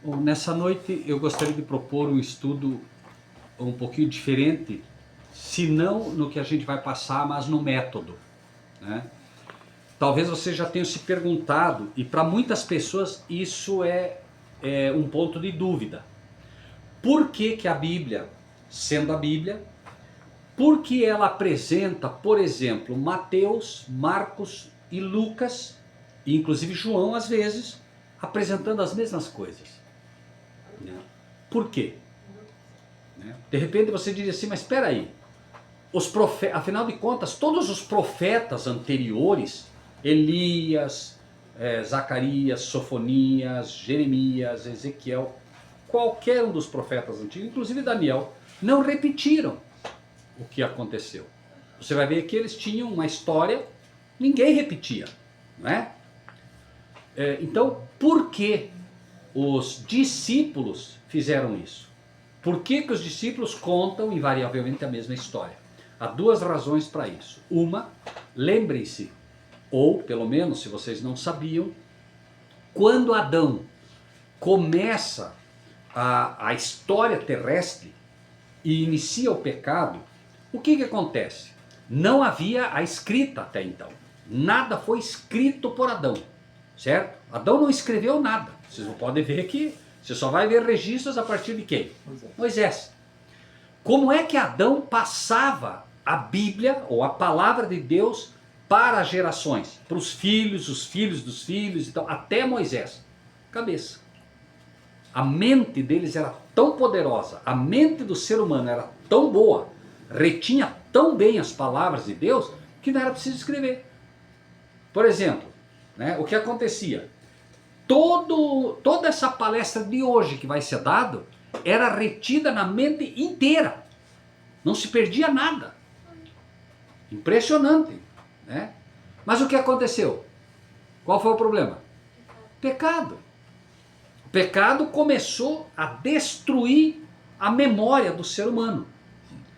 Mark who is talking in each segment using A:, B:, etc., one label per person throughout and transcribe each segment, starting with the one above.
A: Bom, nessa noite eu gostaria de propor um estudo um pouquinho diferente, se não no que a gente vai passar, mas no método, né? Talvez você já tenha se perguntado, e para muitas pessoas isso é um ponto de dúvida. Por que que a Bíblia, sendo a Bíblia, por que ela apresenta, por exemplo, Mateus, Marcos e Lucas, e inclusive João às vezes, apresentando as mesmas coisas? Por quê? De repente você diria assim, mas espera aí, afinal de contas, todos os profetas anteriores, Elias, Zacarias, Sofonias, Jeremias, Ezequiel, qualquer um dos profetas antigos, inclusive Daniel, não repetiram o que aconteceu. Você vai ver que eles tinham uma história, ninguém repetia, não é? Então, por que os discípulos fizeram isso? Por que que os discípulos contam invariavelmente a mesma história? Há duas razões para isso. Uma, lembrem-se, ou pelo menos se vocês não sabiam, quando Adão começa a história terrestre e inicia o pecado, o que que acontece? Não havia a escrita até então. Nada foi escrito por Adão, certo? Adão não escreveu nada. Vocês podem ver que você só vai ver registros a partir de quem? Moisés. Como é que Adão passava a Bíblia, ou a palavra de Deus, para as gerações? Para os filhos dos filhos, então, até Moisés. Cabeça. A mente deles era tão poderosa, a mente do ser humano era tão boa, retinha tão bem as palavras de Deus, que não era preciso escrever. Por exemplo, né, o que acontecia? Toda essa palestra de hoje que vai ser dado era retida na mente inteira. Não se perdia nada. Impressionante, né? Mas o que aconteceu? Qual foi o problema? Pecado. O pecado começou a destruir a memória do ser humano.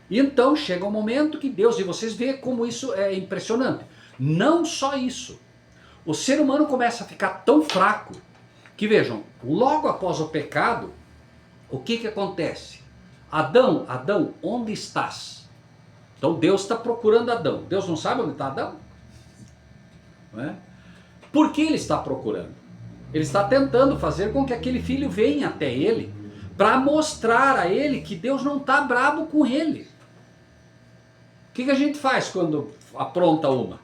A: E então chega um momento que Deus, e vocês veem como isso é impressionante. Não só isso. O ser humano começa a ficar tão fraco que, vejam, logo após o pecado, o que que acontece? Adão, Adão, onde estás? Então Deus está procurando Adão. Deus não sabe onde está Adão? Não é? Por que ele está procurando? Ele está tentando fazer com que aquele filho venha até ele, para mostrar a ele que Deus não está bravo com ele. O que que a gente faz quando apronta uma?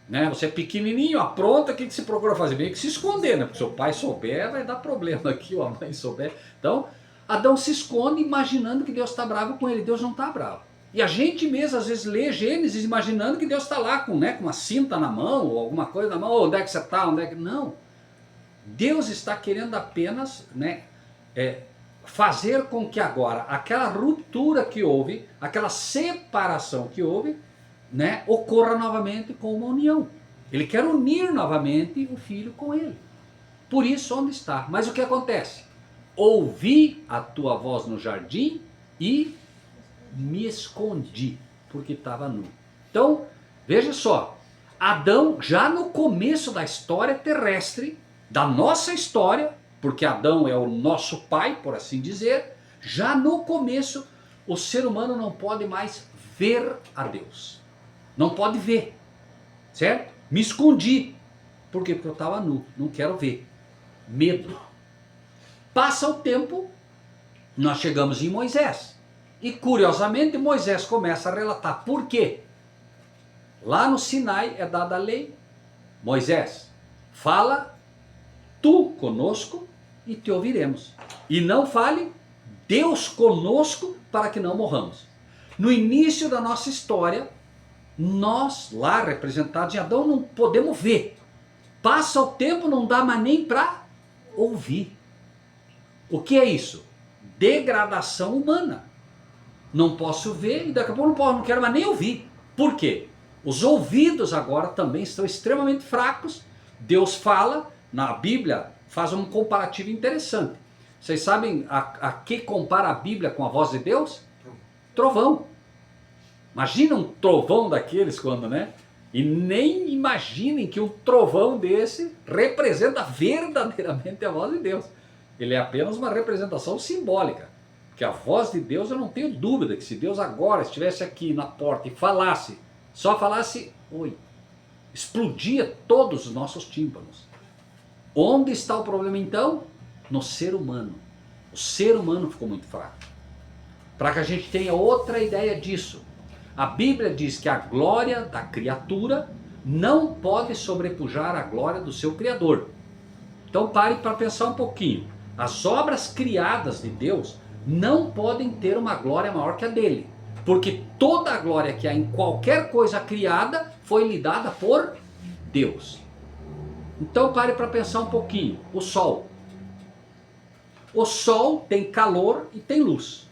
A: Né? Você é pequenininho, apronta, o que que se procura fazer? Meio que se esconder, né? Porque se o pai souber, vai dar problema aqui, ou a mãe souber. Então, Adão se esconde imaginando que Deus está bravo com ele. Deus não está bravo. E a gente mesmo às vezes lê Gênesis imaginando que Deus está lá com, né, com uma cinta na mão, ou alguma coisa na mão, onde é que você está, onde é que... Não. Deus está querendo apenas, né, fazer com que agora aquela ruptura que houve, aquela separação que houve, né, ocorra novamente com uma união. Ele quer unir novamente o filho com ele. Por isso, onde está? Mas o que acontece? Ouvi a tua voz no jardim e me escondi, porque estava nu. Então, veja só, Adão, já no começo da história terrestre, da nossa história, porque Adão é o nosso pai, por assim dizer, já no começo, o ser humano não pode mais ver a Deus. Não pode ver, certo? Me escondi. Por quê? Porque eu estava nu, não quero ver. Medo. Passa o tempo, nós chegamos em Moisés. E curiosamente Moisés começa a relatar. Por quê? Lá no Sinai é dada a lei. Moisés, fala tu conosco e te ouviremos. E não fale Deus conosco para que não morramos. No início da nossa história, nós lá representados em Adão não podemos ver. Passa o tempo, não dá mais nem para ouvir. O que é isso? Degradação humana. Não posso ver e daqui a pouco não quero mais nem ouvir. Por quê? Os ouvidos agora também estão extremamente fracos. Deus fala, na Bíblia faz um comparativo interessante. Vocês sabem a que compara a Bíblia com a voz de Deus? Trovão. Imagina um trovão daqueles quando, né? E nem imaginem que um trovão desse representa verdadeiramente a voz de Deus. Ele é apenas uma representação simbólica. Porque a voz de Deus, eu não tenho dúvida que se Deus agora estivesse aqui na porta e falasse, só falasse, oi, explodia todos os nossos tímpanos. Onde está o problema então? No ser humano. O ser humano ficou muito fraco. Para que a gente tenha outra ideia disso, a Bíblia diz que a glória da criatura não pode sobrepujar a glória do seu Criador. Então pare para pensar um pouquinho. As obras criadas de Deus não podem ter uma glória maior que a dele. Porque toda a glória que há em qualquer coisa criada foi lhe dada por Deus. Então pare para pensar um pouquinho. O Sol. O Sol tem calor e tem luz.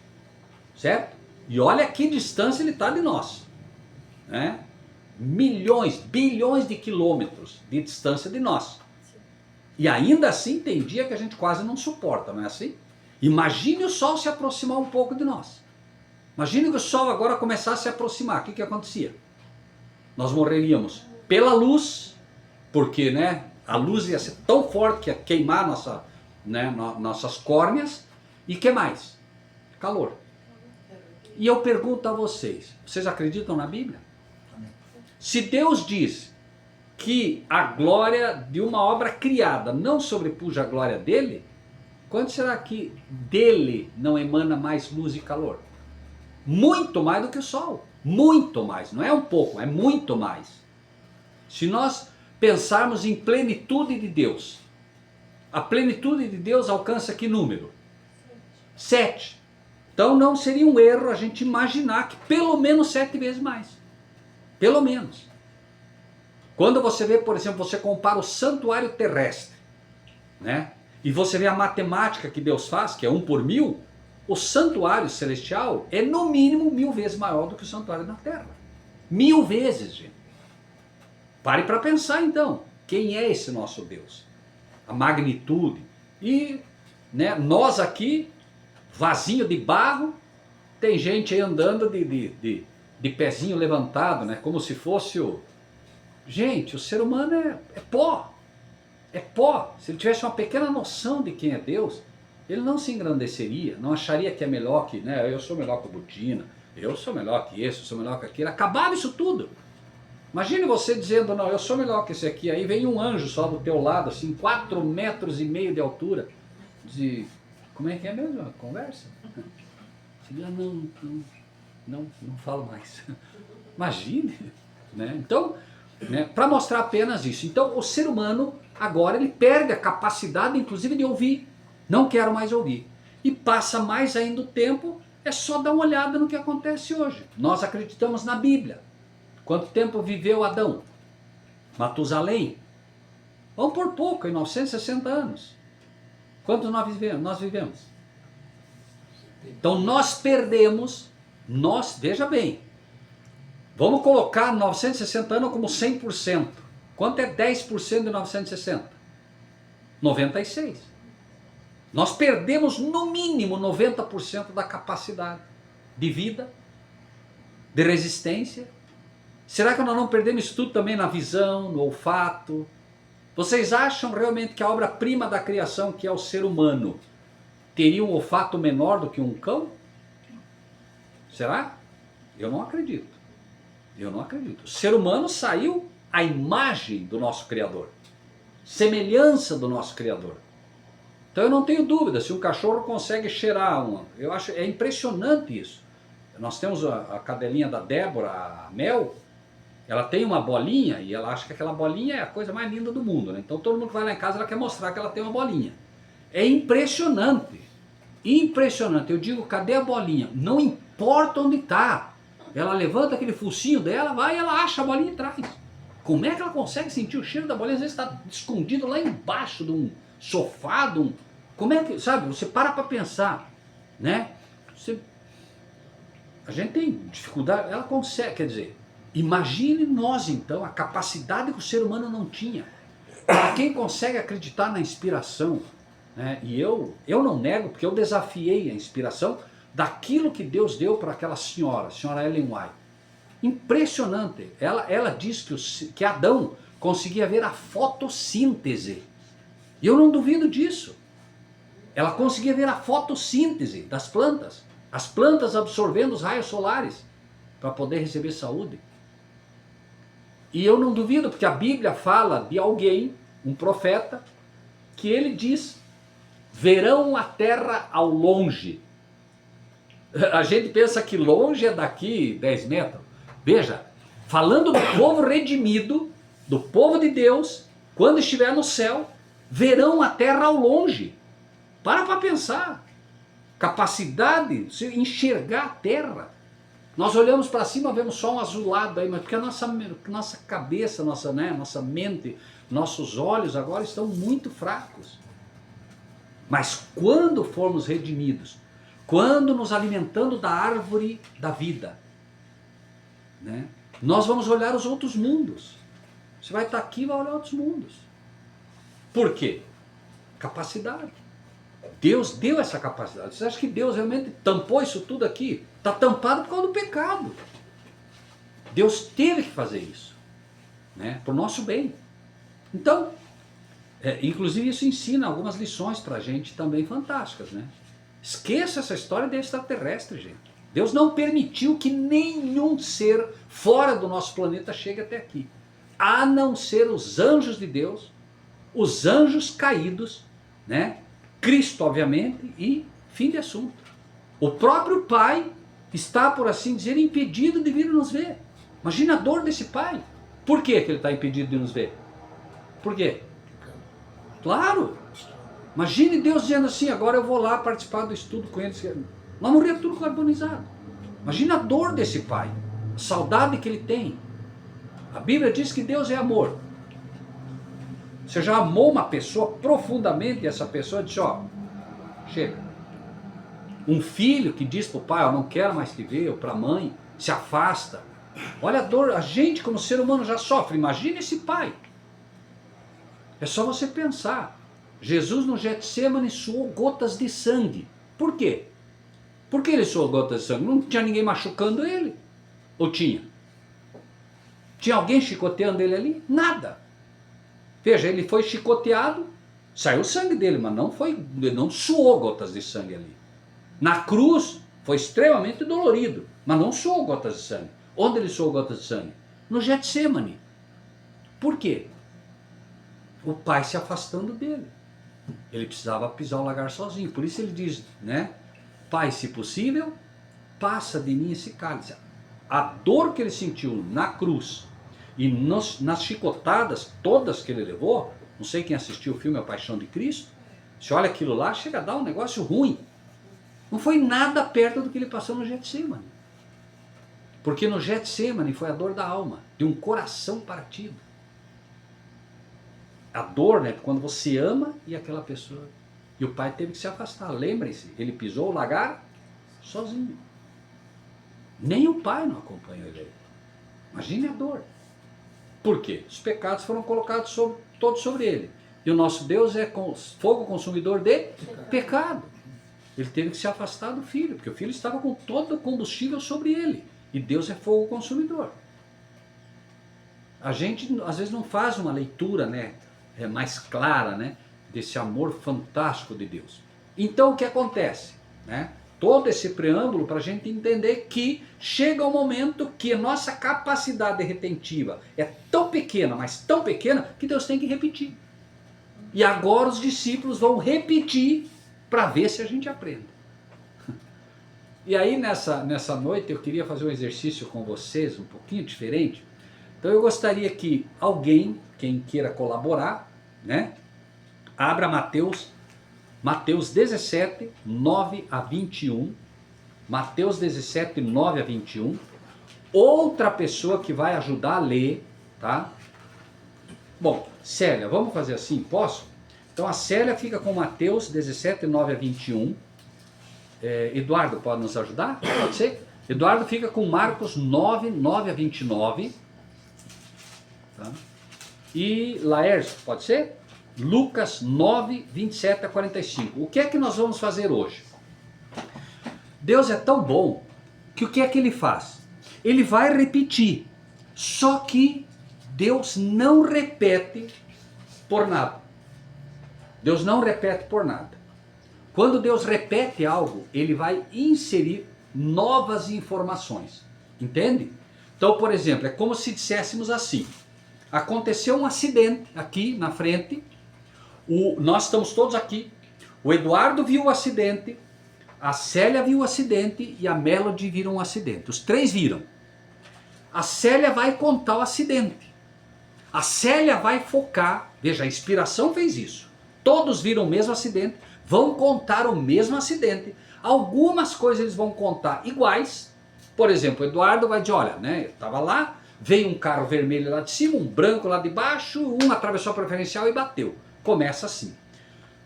A: Certo? E olha que distância ele está de nós. Né? Milhões, bilhões de quilômetros de distância de nós. E ainda assim tem dia que a gente quase não suporta, não é assim? Imagine o Sol se aproximar um pouco de nós. Imagine que o Sol agora começasse a se aproximar. O que acontecia? Nós morreríamos pela luz, porque né, a luz ia ser tão forte que ia queimar nossas córneas. E que mais? Calor. E eu pergunto a vocês acreditam na Bíblia? Se Deus diz que a glória de uma obra criada não sobrepuja a glória dele, quando será que dele não emana mais luz e calor? Muito mais do que o Sol. Muito mais. Não é um pouco, é muito mais. Se nós pensarmos em plenitude de Deus, a plenitude de Deus alcança que número? 7. Então não seria um erro a gente imaginar que pelo menos 7 vezes mais. Pelo menos. Quando você vê, por exemplo, você compara o santuário terrestre, né? E você vê a matemática que Deus faz, que é 1 por 1000, o santuário celestial é no mínimo 1000 vezes maior do que o santuário na terra. 1000 vezes, gente. Pare para pensar então, quem é esse nosso Deus? A magnitude. E né, nós aqui, vasinho de barro, tem gente aí andando de pezinho levantado, né, como se fosse o... Gente, o ser humano é pó. É pó. Se ele tivesse uma pequena noção de quem é Deus, ele não se engrandeceria, não acharia que é melhor que, né, eu sou melhor que o Butina, eu sou melhor que esse, eu sou melhor que aquele. Acabava isso tudo. Imagine você dizendo, não, eu sou melhor que esse aqui, aí vem um anjo só do teu lado, assim, 4,5 metros de altura. Como é que é mesmo a conversa? Não falo mais. Imagine, né? Então, né, para mostrar apenas isso. Então, o ser humano, agora, ele perde a capacidade, inclusive, de ouvir. Não quero mais ouvir. E passa mais ainda o tempo, é só dar uma olhada no que acontece hoje. Nós acreditamos na Bíblia. Quanto tempo viveu Adão? Matusalém? Vamos por pouco, em 960 anos. Quantos nós vivemos? Então nós perdemos, veja bem, vamos colocar 960 anos como 100%. Quanto é 10% de 960? 96. Nós perdemos no mínimo 90% da capacidade de vida, de resistência. Será que nós não perdemos isso tudo também na visão, no olfato? Vocês acham realmente que a obra-prima da criação, que é o ser humano, teria um olfato menor do que um cão? Será? Eu não acredito. Eu não acredito. O ser humano saiu à imagem do nosso Criador. Semelhança do nosso Criador. Então eu não tenho dúvida, se um cachorro consegue cheirar uma... Eu acho, é impressionante isso. Nós temos a cadelinha da Débora, a Mel, ela tem uma bolinha e ela acha que aquela bolinha é a coisa mais linda do mundo, né? Então todo mundo que vai lá em casa, ela quer mostrar que ela tem uma bolinha. É impressionante. Impressionante. Eu digo, cadê a bolinha? Não importa onde está. Ela levanta aquele focinho dela, vai e ela acha a bolinha e traz. Como é que ela consegue sentir o cheiro da bolinha? Às vezes está escondido lá embaixo de um sofá, Como é que, sabe, você para pensar, né? A gente tem dificuldade, ela consegue, quer dizer, imagine nós então, a capacidade que o ser humano não tinha. Para quem consegue acreditar na inspiração, né? E eu não nego, porque eu desafiei a inspiração daquilo que Deus deu para aquela senhora, a senhora Ellen White. Impressionante. Ela diz que Adão conseguia ver a fotossíntese. E eu não duvido disso. Ela conseguia ver a fotossíntese das plantas, as plantas absorvendo os raios solares para poder receber saúde. E eu não duvido, porque a Bíblia fala de alguém, um profeta, que ele diz: verão a terra ao longe. A gente pensa que longe é daqui 10 metros. Veja, falando do povo redimido, do povo de Deus, quando estiver no céu, verão a terra ao longe. Para pensar. Capacidade de enxergar a terra. Nós olhamos para cima, vemos só um azulado aí, mas porque a nossa cabeça, nossa mente, nossos olhos agora estão muito fracos. Mas quando formos redimidos, quando nos alimentando da árvore da vida, né, nós vamos olhar os outros mundos. Você vai estar aqui e vai olhar outros mundos. Por quê? Capacidade. Deus deu essa capacidade. Você acha que Deus realmente tampou isso tudo aqui? Está tampado por causa do pecado. Deus teve que fazer isso, né, por nosso bem. Então, inclusive isso ensina algumas lições para a gente também fantásticas, né? Esqueça essa história de extraterrestre, gente. Deus não permitiu que nenhum ser fora do nosso planeta chegue até aqui, a não ser os anjos de Deus, os anjos caídos, né? Cristo, obviamente, e fim de assunto. O próprio Pai está, por assim dizer, impedido de vir nos ver. Imagina a dor desse Pai. Por que ele está impedido de nos ver? Por quê? Claro. Imagine Deus dizendo assim: agora eu vou lá participar do estudo com eles. Nós morremos tudo carbonizado. Imagina a dor desse Pai, a saudade que ele tem. A Bíblia diz que Deus é amor. Você já amou uma pessoa profundamente e essa pessoa disse: ó, chega. Um filho que diz para o pai: eu não quero mais te ver, ou para a mãe, se afasta. Olha a dor, a gente como ser humano já sofre. Imagina esse pai. É só você pensar. Jesus no Getsêmani suou gotas de sangue. Por quê? Por que ele suou gotas de sangue? Não tinha ninguém machucando ele. Ou tinha? Tinha alguém chicoteando ele ali? Nada. Veja, ele foi chicoteado, saiu sangue dele, mas ele não suou gotas de sangue ali. Na cruz foi extremamente dolorido, mas não suou gotas de sangue. Onde ele suou gotas de sangue? No Getsêmani. Por quê? O pai se afastando dele. Ele precisava pisar o lagar sozinho. Por isso ele diz, né? Pai, se possível, passa de mim esse cálice. A dor que ele sentiu na cruz e nas chicotadas todas que ele levou, não sei quem assistiu o filme A Paixão de Cristo, se olha aquilo lá, chega a dar um negócio ruim. Não foi nada perto do que ele passou no Getsêmani. Porque no Getsêmani foi a dor da alma, de um coração partido. A dor, né, quando você ama e aquela pessoa. E o pai teve que se afastar. Lembrem-se, ele pisou o lagar sozinho. Nem o pai não acompanhou ele. Imagine a dor. Por quê? Os pecados foram colocados todos sobre ele. E o nosso Deus é fogo consumidor de pecado. Ele teve que se afastar do filho, porque o filho estava com todo o combustível sobre ele. E Deus é fogo consumidor. A gente às vezes não faz uma leitura, né, mais clara, né, desse amor fantástico de Deus. Então o que acontece? Né? Todo esse preâmbulo para a gente entender que chega um momento que a nossa capacidade retentiva é tão pequena, mas tão pequena, que Deus tem que repetir. E agora os discípulos vão repetir para ver se a gente aprende. E aí nessa noite eu queria fazer um exercício com vocês um pouquinho diferente. Então eu gostaria que alguém, quem queira colaborar, né, abra Mateus 17, 9 a 21. Mateus 17, 9 a 21. Outra pessoa que vai ajudar a ler, tá? Bom, Célia, vamos fazer assim, posso? Então a Célia fica com Mateus 17, 9 a 21. Eduardo, pode nos ajudar? Pode ser? Eduardo fica com Marcos 9, 9 a 29. Tá? E Laércio, pode ser? Lucas 9, 27 a 45. O que é que nós vamos fazer hoje? Deus é tão bom que o que é que ele faz? Ele vai repetir. Só que Deus não repete por nada. Deus não repete por nada. Quando Deus repete algo, ele vai inserir novas informações. Entende? Então, por exemplo, é como se disséssemos assim: aconteceu um acidente aqui na frente, nós estamos todos aqui, o Eduardo viu o acidente, a Célia viu o acidente e a Melody viram o acidente. Os três viram. A Célia vai contar o acidente. A Célia vai focar, veja, a inspiração fez isso. Todos viram o mesmo acidente, vão contar o mesmo acidente. Algumas coisas eles vão contar iguais. Por exemplo, o Eduardo vai dizer, olha, né, eu estava lá, veio um carro vermelho lá de cima, um branco lá de baixo, um atravessou a preferencial e bateu. Começa assim.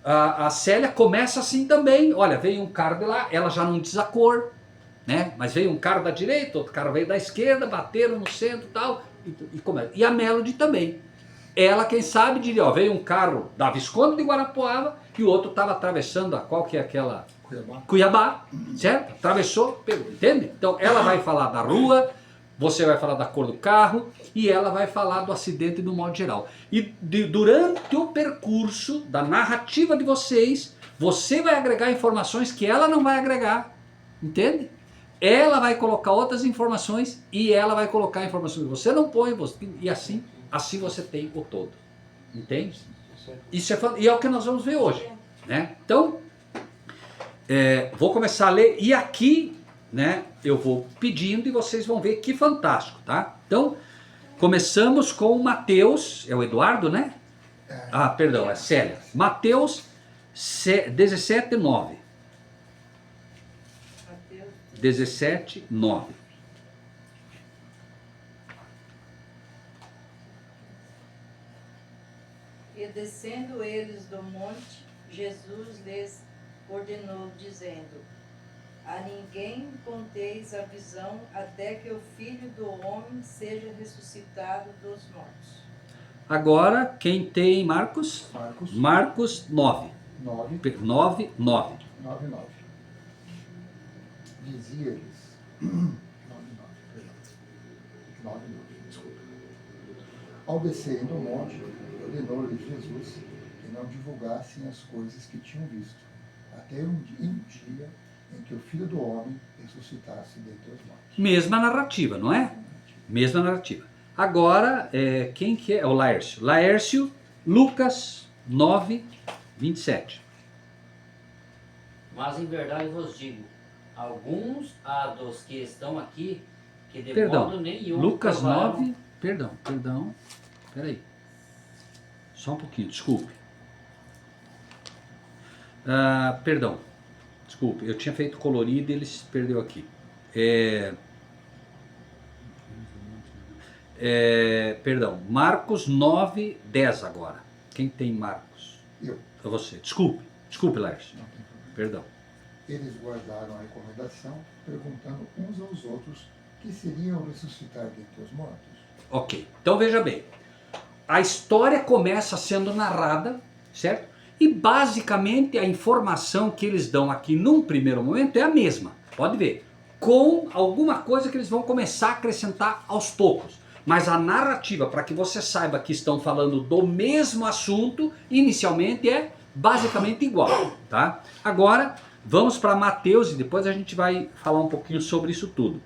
A: A Célia começa assim também, olha, veio um carro de lá, ela já não diz a cor, né? Mas veio um carro da direita, outro carro veio da esquerda, bateram no centro e tal, e a Melody também. Ela, quem sabe, diria, ó, veio um carro da Visconde de Guarapuava e o outro estava atravessando qual que é aquela... Cuiabá, certo? Atravessou, pegou, entende? Então ela vai falar da rua, você vai falar da cor do carro e ela vai falar do acidente do modo geral. E durante o percurso da narrativa de vocês, você vai agregar informações que ela não vai agregar, entende? Ela vai colocar outras informações e ela vai colocar informações que você não põe, e assim você tem o todo, entende? Isso e é o que nós vamos ver hoje, né? Então, vou começar a ler e aqui, né, eu vou pedindo e vocês vão ver que fantástico, tá? Então, começamos com Mateus, é o Eduardo, né? Ah, perdão, é Célia. Mateus 17, 9. 17, 9.
B: E descendo eles do monte, Jesus lhes ordenou, dizendo: a ninguém conteis a visão até que o Filho do Homem seja ressuscitado dos mortos.
A: Agora, quem tem Marcos? Marcos 9.
C: 9.
A: 9, 9.
C: 9, 9. Dizia-lhes... 9, 9, perdão. 9, 9, desculpa. Ao descerem do monte, ordenou-lhes Jesus que não divulgassem as coisas que tinham visto, até um dia em que o Filho do Homem ressuscitasse dentre os mortos.
A: Mesma narrativa, não é? Mesma narrativa. Agora, quem que é? O Laércio. Laércio, Lucas 9, 27.
D: Mas em verdade vos digo, alguns dos que estão aqui, que de
A: Perdão,
D: modo nenhum
A: Lucas
D: provaram...
A: 9, perdão, peraí. Só um pouquinho, desculpe. Perdão, desculpe, eu tinha feito colorido e ele se perdeu aqui. Perdão, Marcos 9, 10 agora. Quem tem Marcos?
C: Eu.
A: É você. Desculpe, Lars.
C: Não tem problema.
A: Perdão.
C: Eles guardaram a recomendação, perguntando uns aos outros que seriam ressuscitar dentre os mortos.
A: Ok, então veja bem. A história começa sendo narrada, certo? E basicamente a informação que eles dão aqui num primeiro momento é a mesma. Pode ver. Com alguma coisa que eles vão começar a acrescentar aos poucos. Mas a narrativa, para que você saiba que estão falando do mesmo assunto, inicialmente é basicamente igual, tá? Agora, vamos para Mateus e depois a gente vai falar um pouquinho sobre isso tudo.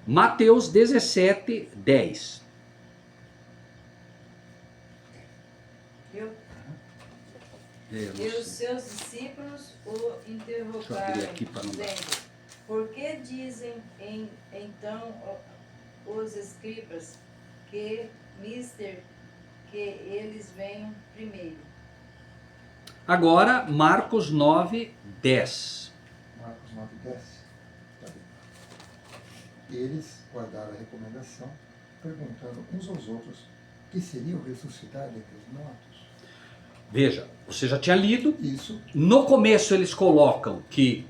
A: Mateus 17, 10.
B: E os seus discípulos o interrogaram, dizendo: por que dizem então os escribas que eles venham primeiro?
A: Agora, Marcos 9, 10.
C: Marcos 9, 10. Tá bem. Eles guardaram a recomendação, perguntando uns aos outros que seriam ressuscitar dentre os mortos.
A: Veja, você já tinha lido.
C: Isso.
A: No começo eles colocam que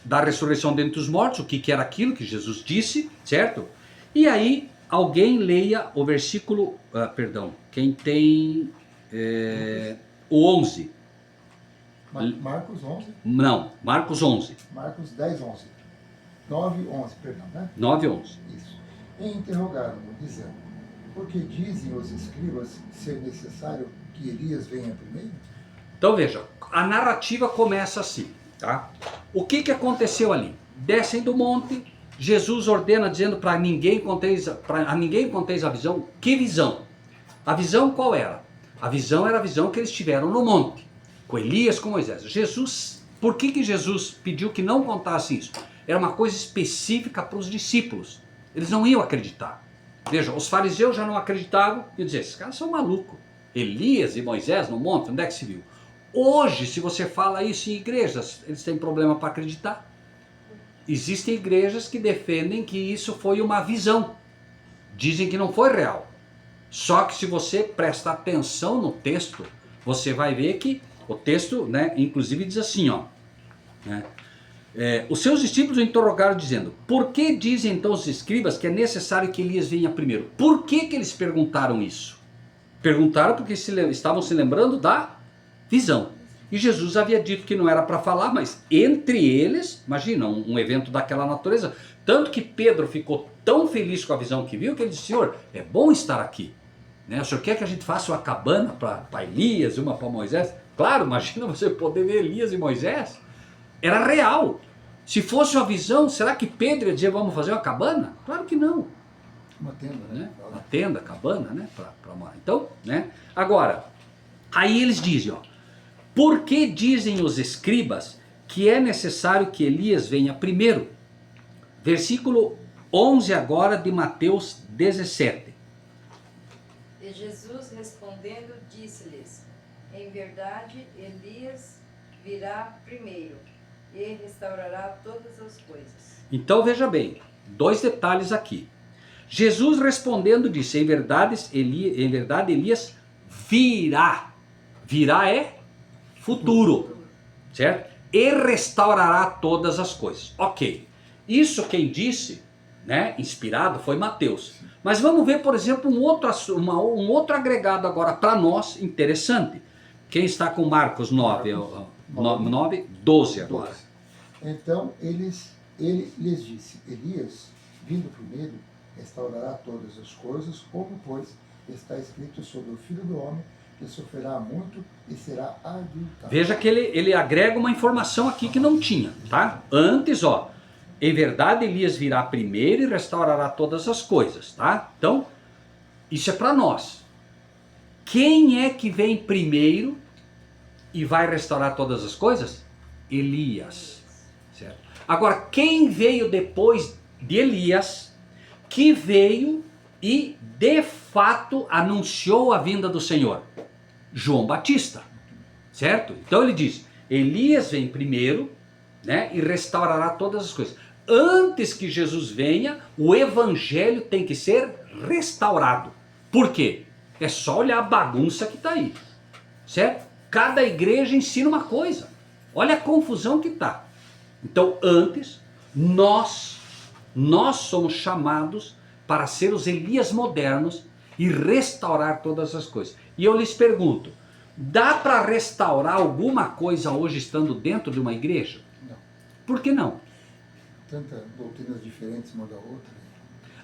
A: da ressurreição dentre os mortos, o que era aquilo que Jesus disse, certo? E aí alguém leia o versículo, quem tem o 11.
C: Marcos 11?
A: Não, Marcos 11.
C: Marcos 10, 11. 9, 11, perdão, né?
A: 9, 11.
C: Isso. E interrogaram-no, dizendo: por que dizem os escribas ser necessário que Elias venha primeiro?
A: Então veja, a narrativa começa assim. Tá? O que aconteceu ali? Descem do monte, Jesus ordena dizendo para ninguém conteis a visão. Que visão? A visão qual era? A visão era a visão que eles tiveram no monte, com Elias, com Moisés. Jesus, por que Jesus pediu que não contasse isso? Era uma coisa específica para os discípulos. Eles não iam acreditar. Veja, os fariseus já não acreditavam e diziam, esses caras são malucos. Elias e Moisés no monte, onde é que se viu? Hoje, se você fala isso em igrejas, eles têm problema para acreditar. Existem igrejas que defendem que isso foi uma visão. Dizem que não foi real. Só que se você presta atenção no texto, você vai ver que o texto, né, inclusive diz assim, ó, né, os seus discípulos o interrogaram dizendo, por que dizem então os escribas que é necessário que Elias venha primeiro? Por que eles perguntaram isso? Perguntaram porque estavam se lembrando da visão. E Jesus havia dito que não era para falar, mas entre eles, imagina, um evento daquela natureza. Tanto que Pedro ficou tão feliz com a visão que viu, que ele disse, Senhor, é bom estar aqui. Né? O Senhor quer que a gente faça uma cabana para Elias e uma para Moisés? Claro, imagina você poder ver Elias e Moisés. Era real. Se fosse uma visão, será que Pedro ia dizer, vamos fazer uma cabana? Claro que não.
C: Uma tenda, né?
A: Uma tenda, cabana, né? Então, né? Agora, aí eles dizem, ó, por que dizem os escribas que é necessário que Elias venha primeiro? Versículo 11 agora de Mateus 17.
B: E Jesus respondendo disse-lhes, em verdade Elias virá primeiro e restaurará todas as coisas.
A: Então veja bem, dois detalhes aqui. Jesus respondendo disse, em verdade Elias virá. Virá é futuro, certo? E restaurará todas as coisas. Ok, isso quem disse, né, inspirado, foi Mateus. Mas vamos ver, por exemplo, um outro agregado agora para nós, interessante. Quem está com Marcos 9, 12 agora.
C: Então ele lhes disse, Elias, vindo primeiro, restaurará todas as coisas, como, pois, está escrito sobre o Filho do Homem, que sofrerá muito e será aviltado.
A: Veja que ele agrega uma informação aqui que não tinha, tá? Antes, ó, em verdade Elias virá primeiro e restaurará todas as coisas, tá? Então, isso é para nós. Quem é que vem primeiro e vai restaurar todas as coisas? Elias, certo? Agora, quem veio depois de Elias, que veio e de fato anunciou a vinda do Senhor? João Batista, certo? Então ele diz, Elias vem primeiro, né, e restaurará todas as coisas. Antes que Jesus venha, o evangelho tem que ser restaurado. Por quê? É só olhar a bagunça que está aí, certo? Cada igreja ensina uma coisa. Olha a confusão que está. Então antes, nós somos chamados para ser os Elias modernos e restaurar todas as coisas. E eu lhes pergunto, dá para restaurar alguma coisa hoje estando dentro de uma igreja?
C: Não.
A: Por que não?
C: Tantas doutrinas diferentes uma da outra.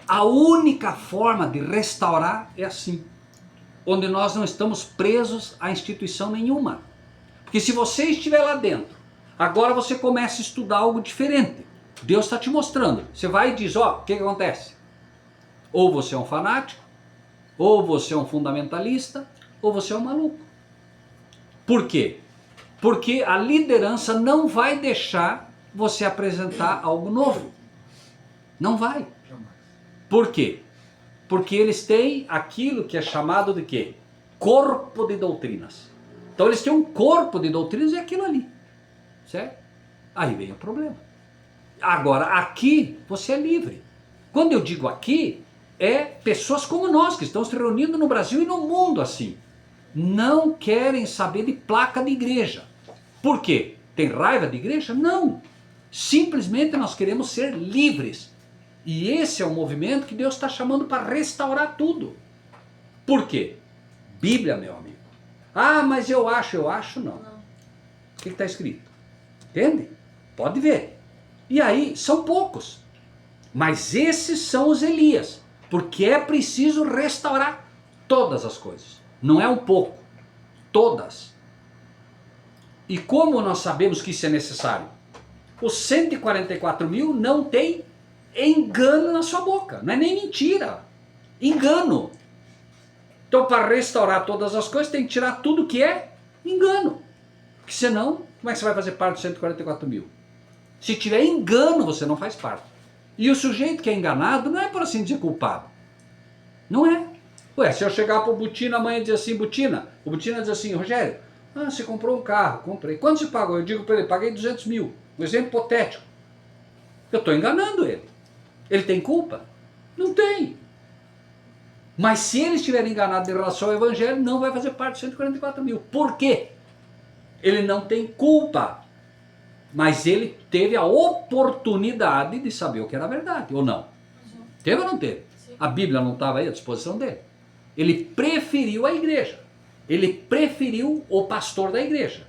A: A única forma de restaurar é assim, onde nós não estamos presos a instituição nenhuma. Porque se você estiver lá dentro, agora você começa a estudar algo diferente. Deus está te mostrando. Você vai e diz, ó, o que acontece? Ou você é um fanático, ou você é um fundamentalista, ou você é um maluco. Por quê? Porque a liderança não vai deixar você apresentar algo novo. Não vai.
C: Jamais.
A: Por quê? Porque eles têm aquilo que é chamado de quê? Corpo de doutrinas. Então eles têm um corpo de doutrinas e é aquilo ali. Certo? Aí vem o problema. Agora, aqui você é livre. Quando eu digo aqui, é pessoas como nós, que estão se reunindo no Brasil e no mundo assim. Não querem saber de placa de igreja. Por quê? Tem raiva de igreja? Não. Simplesmente nós queremos ser livres. E esse é o movimento que Deus está chamando para restaurar tudo. Por quê? Bíblia, meu amigo. Ah, mas eu acho não. O que está escrito? Entende? Pode ver. E aí, são poucos. Mas esses são os Elias. Porque é preciso restaurar todas as coisas. Não é um pouco. Todas. E como nós sabemos que isso é necessário? Os 144 mil não tem engano na sua boca, não é nem mentira, engano. Então, para restaurar todas as coisas, tem que tirar tudo que é engano. Porque senão, como é que você vai fazer parte dos 144 mil? Se tiver engano, você não faz parte. E o sujeito que é enganado não é, por assim dizer, culpado. Não é. Ué, se eu chegar para o Butina amanhã e dizer assim, Butina, o Butina diz assim, Rogério, você comprou um carro, comprei. Quanto você pagou? Eu digo para ele, paguei 200 mil. Um exemplo hipotético. Eu estou enganando ele. Ele tem culpa? Não tem. Mas se ele estiver enganado em relação ao Evangelho, não vai fazer parte dos 144 mil. Por quê? Ele não tem culpa. Mas ele teve a oportunidade de saber o que era verdade, ou não? Teve ou não teve? A Bíblia não estava aí à disposição dele. Ele preferiu a igreja. Ele preferiu o pastor da igreja.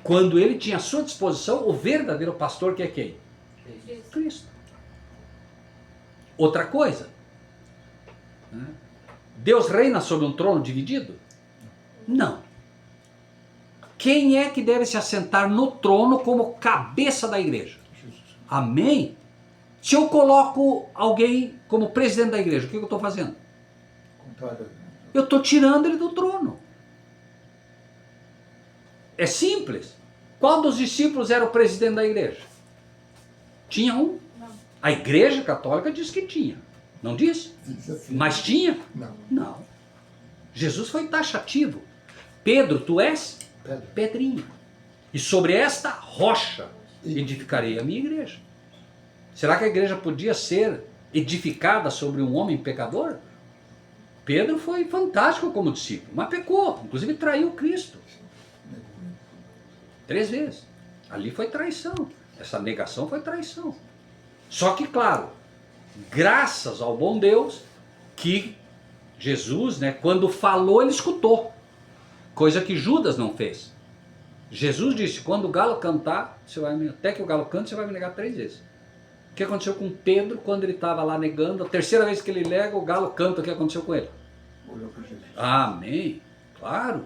A: Quando ele tinha à sua disposição o verdadeiro pastor, que é quem? Cristo. Outra coisa. Deus reina sobre um trono dividido? Não. Quem é que deve se assentar no trono como cabeça da igreja? Amém? Se eu coloco alguém como presidente da igreja, o que eu estou fazendo? Eu estou tirando ele do trono. É simples. Qual dos discípulos era o presidente da igreja? Tinha um?
B: Não.
A: A igreja católica diz que tinha. Não disse?
C: Assim.
A: Mas tinha?
C: Não.
A: Não. Jesus foi taxativo. Pedro, tu és
C: Pedro.
A: pedrinha. E sobre esta rocha edificarei a minha igreja. Será que a igreja podia ser edificada sobre um homem pecador? Pedro foi fantástico como discípulo, mas pecou. Inclusive traiu Cristo. 3 vezes. Ali foi traição. Essa negação foi traição. Só que, claro, graças ao bom Deus, que Jesus, quando falou, ele escutou. Coisa que Judas não fez. Jesus disse, quando o galo cantar, até que o galo cante, você vai me negar 3 vezes. O que aconteceu com Pedro quando ele estava lá negando? A 3ª vez que ele nega, o galo canta. O que aconteceu com ele?
C: Olhou para Jesus.
A: Amém. Claro.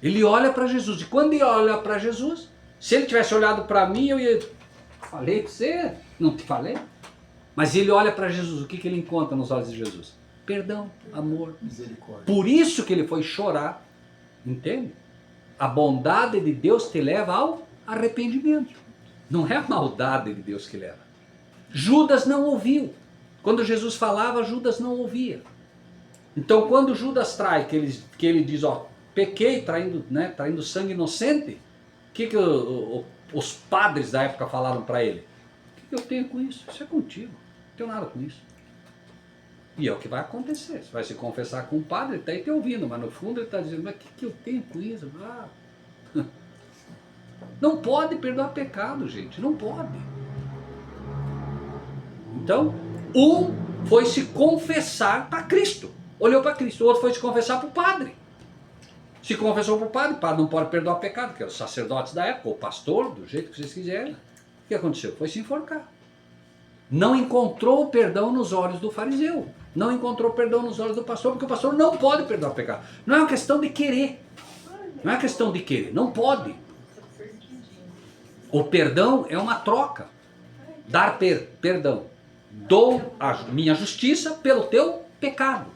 A: Ele olha para Jesus. E quando ele olha para Jesus, se ele tivesse olhado para mim, eu ia... Falei para você? Não te falei? Mas ele olha para Jesus. O que ele encontra nos olhos de Jesus? Perdão, amor.
C: Misericórdia.
A: Por isso que ele foi chorar. Entende? A bondade de Deus te leva ao arrependimento. Não é a maldade de Deus que leva. Judas não ouviu. Quando Jesus falava, Judas não ouvia. Então, quando Judas trai, que ele diz, pequei traindo sangue inocente, o que os padres da época falaram para ele? O que eu tenho com isso? Isso é contigo. Não tenho nada com isso. E é o que vai acontecer. Você vai se confessar com o padre, ele está aí te ouvindo, mas no fundo ele está dizendo, mas o que eu tenho com isso? Não pode perdoar pecado, gente. Não pode. Então, um foi se confessar para Cristo. Olhou para Cristo. O outro foi se confessar para o padre. Se confessou para o padre não pode perdoar pecado, que era os sacerdotes da época, ou o pastor, do jeito que vocês quiserem. O que aconteceu? Foi se enforcar. Não encontrou perdão nos olhos do fariseu. Não encontrou perdão nos olhos do pastor, porque o pastor não pode perdoar pecado. Não é uma questão de querer. Não é uma questão de querer. Não pode. O perdão é uma troca. Dar perdão. Dou a minha justiça pelo teu pecado.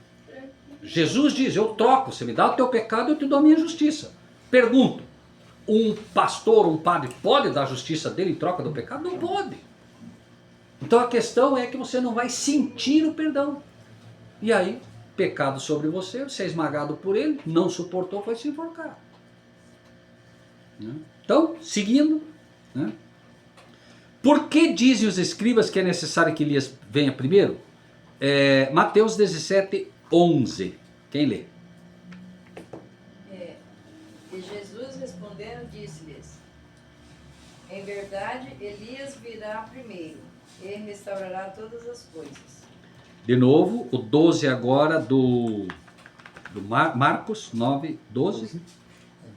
A: Jesus diz, eu troco. Você me dá o teu pecado, eu te dou a minha justiça. Pergunto, um pastor, um padre, pode dar a justiça dele em troca do pecado? Não pode. Então a questão é que você não vai sentir o perdão. E aí, pecado sobre você, você é esmagado por ele, não suportou, foi se enforcar. Então, seguindo. Por que dizem os escribas que é necessário que Elias venha primeiro? Mateus 17, 11. Quem lê?
B: E Jesus respondendo disse-lhes, em verdade Elias virá primeiro e restaurará todas as coisas.
A: De novo, o 12 agora do Marcos 9, 12.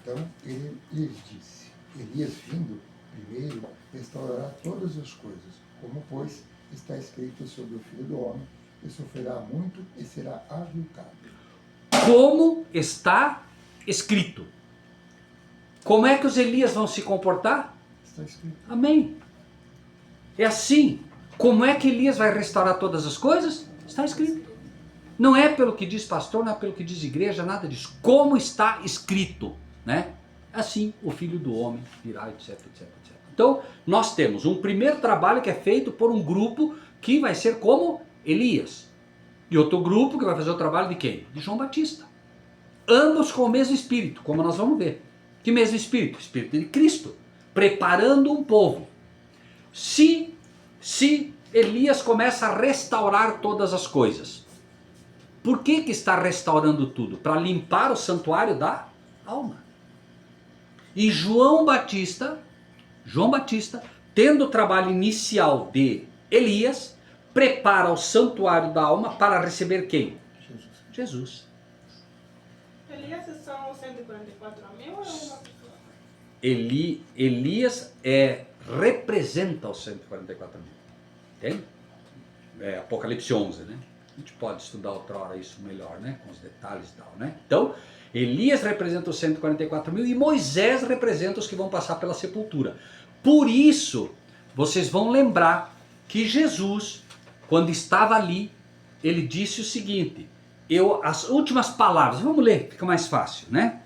C: Então ele lhes disse, Elias vindo primeiro restaurará todas as coisas, como pois está escrito sobre o Filho do Homem, que sofrerá muito e será aviltado.
A: Como está escrito. Como é que os Elias vão se comportar?
C: Está escrito.
A: Amém. É assim. Como é que Elias vai restaurar todas as coisas? Está escrito. Não é pelo que diz pastor, não é pelo que diz igreja, nada disso. Como está escrito, né? Assim o Filho do Homem virá, etc, etc, etc. Então, nós temos um primeiro trabalho que é feito por um grupo que vai ser como Elias. E outro grupo que vai fazer o trabalho de quem? De João Batista. Ambos com o mesmo espírito, como nós vamos ver. Que mesmo espírito? Espírito de Cristo. Preparando um povo. Se Elias começa a restaurar todas as coisas, por que está restaurando tudo? Para limpar o santuário da alma. E João Batista, tendo o trabalho inicial de Elias, prepara o santuário da alma para receber quem? Jesus.
E: Elias são os 144 mil ou é uma pessoa?
A: Elias representa os 144 mil. Entende? É Apocalipse 11, né? A gente pode estudar outra hora isso melhor, né? Com os detalhes e tal, né? Então, Elias representa os 144 mil e Moisés representa os que vão passar pela sepultura. Por isso, vocês vão lembrar que Jesus, quando estava ali, ele disse o seguinte, as últimas palavras, vamos ler, fica mais fácil, né?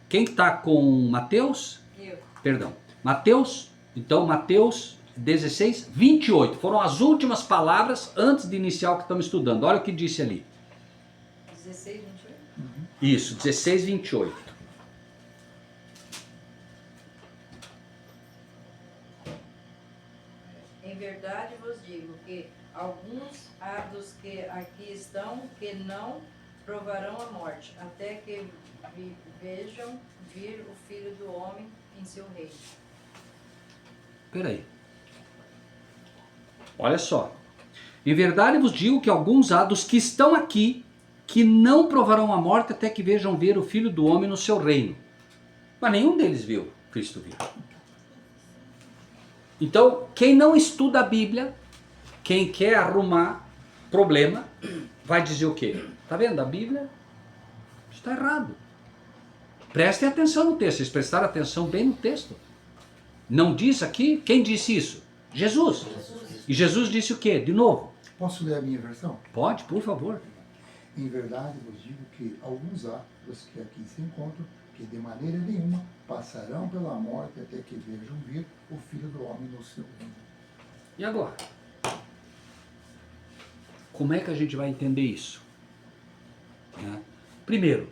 A: Quem está com Mateus?
B: Eu.
A: Perdão, Mateus, então Mateus 16, 28, foram as últimas palavras antes de iniciar o que estamos estudando. Olha o que disse ali.
B: 16, 28?
A: Isso, 16, 28.
B: Em verdade vos digo que alguns há dos que aqui estão que não provarão a morte, até que vejam vir o Filho do Homem em seu reino.
A: Peraí. Olha só. Em verdade vos digo que alguns há dos que estão aqui que não provarão a morte até que vejam ver o Filho do Homem no seu reino. Mas nenhum deles viu Cristo vir. Então, quem não estuda a Bíblia, quem quer arrumar problema, vai dizer o quê? Tá vendo? A Bíblia está errado. Prestem atenção no texto. Vocês prestaram atenção bem no texto. Não diz aqui? Quem disse isso? Jesus. E Jesus disse o quê? De novo.
C: Posso ler a minha versão?
A: Pode, por favor.
C: Em verdade vos digo que alguns há dos que aqui se encontram que de maneira nenhuma passarão pela morte até que vejam vir o Filho do Homem no seu reino.
A: E agora? Como é que a gente vai entender isso? Primeiro,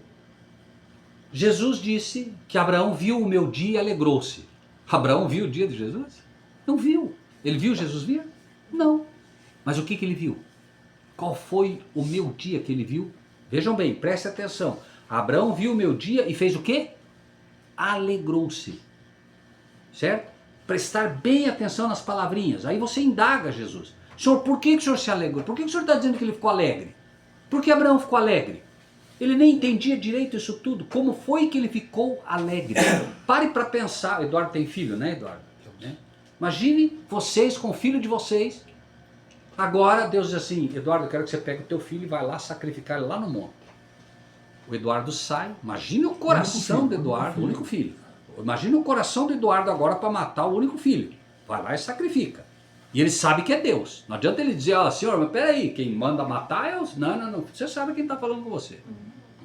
A: Jesus disse que Abraão viu o meu dia e alegrou-se. Abraão viu o dia de Jesus? Não viu. Ele viu Jesus vir? Não. Mas o que ele viu? Qual foi o meu dia que ele viu? Vejam bem, prestem atenção. Abraão viu o meu dia e fez o quê? Alegrou-se. Certo? Prestar bem atenção nas palavrinhas. Aí você indaga Jesus. Senhor, por que o senhor se alegrou? Por que o senhor está dizendo que ele ficou alegre? Por que Abraão ficou alegre? Ele nem entendia direito isso tudo. Como foi que ele ficou alegre? Pare para pensar. O Eduardo tem filho, né, Eduardo? Né? Imagine vocês com o filho de vocês. Agora Deus diz assim, Eduardo, eu quero que você pegue o teu filho e vai lá sacrificar ele lá no monte. O Eduardo sai. Imagine o coração do Eduardo, o único filho. Imagine o coração do Eduardo agora para matar o único filho. Vai lá e sacrifica. E ele sabe que é Deus. Não adianta ele dizer, senhor, mas peraí, quem manda matar é os... Não. Você sabe quem está falando com você.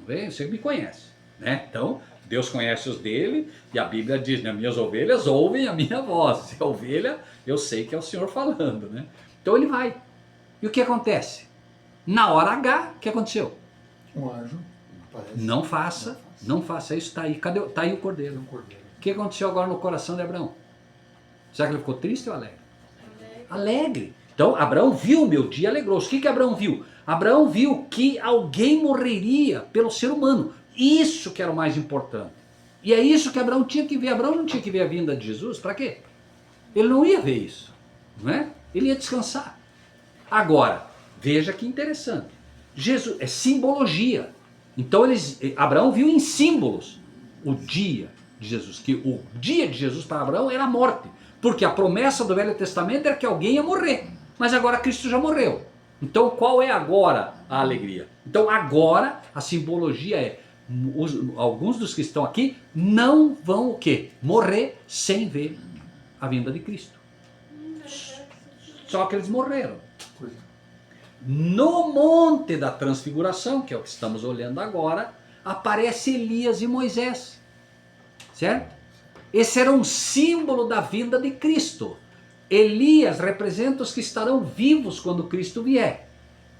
A: Você me conhece. Né? Então, Deus conhece os dele e a Bíblia diz, né, minhas ovelhas ouvem a minha voz. Se é ovelha, eu sei que é o Senhor falando. Né? Então ele vai. E o que acontece? Na hora H, o que aconteceu?
C: Um anjo aparece.
A: Não faça isso, está aí. Cadê? Está aí o cordeiro. O que aconteceu agora no coração de Abraão? Será que ele ficou triste ou alegre? Alegre. Então, Abraão viu o meu dia e alegrou-se. O que Abraão viu? Abraão viu que alguém morreria pelo ser humano. Isso que era o mais importante. E é isso que Abraão tinha que ver. Abraão não tinha que ver a vinda de Jesus. Para quê? Ele não ia ver isso. Não é? Ele ia descansar. Agora, veja que interessante. Jesus é simbologia. Então, Abraão viu em símbolos o dia de Jesus. Que o dia de Jesus para Abraão era a morte. Porque a promessa do Velho Testamento era que alguém ia morrer. Mas agora Cristo já morreu. Então qual é agora a alegria? Então agora a simbologia é alguns dos que estão aqui não vão o quê? Morrer sem ver a vinda de Cristo. Só que eles morreram.
C: Pois é.
A: No Monte da Transfiguração, que é o que estamos olhando agora, aparece Elias e Moisés. Certo? Esse era um símbolo da vinda de Cristo. Elias representa os que estarão vivos quando Cristo vier.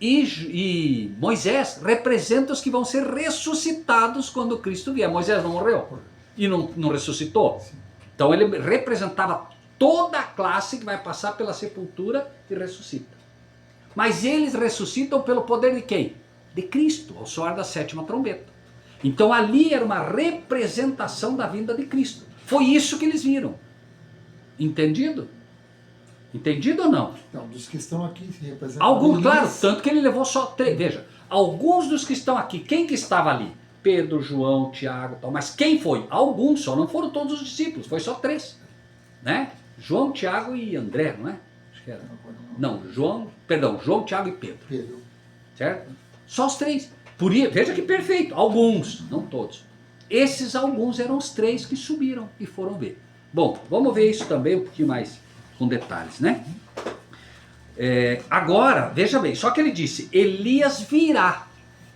A: E Moisés representa os que vão ser ressuscitados quando Cristo vier. Moisés não morreu e não ressuscitou. Então ele representava toda a classe que vai passar pela sepultura e ressuscita. Mas eles ressuscitam pelo poder de quem? De Cristo, ao soar da 7ª trombeta. Então ali era uma representação da vinda de Cristo. Foi isso que eles viram. Entendido? Entendido ou não?
C: Então, dos que estão aqui se representam.
A: Alguns, claro, tanto que ele levou só 3. Veja, alguns dos que estão aqui, quem que estava ali? Pedro, João, Tiago, tal. Mas quem foi? Alguns, só não foram todos os discípulos, foi só 3. Né? João, Tiago e André, não é? Acho que era. Não, João, Tiago e Pedro.
C: Pedro.
A: Certo? Só os 3. Veja que perfeito, alguns, não todos. Esses alguns eram os 3 que subiram e foram ver. Bom, vamos ver isso também um pouquinho mais com detalhes, né? Agora, veja bem, só que ele disse, Elias virá.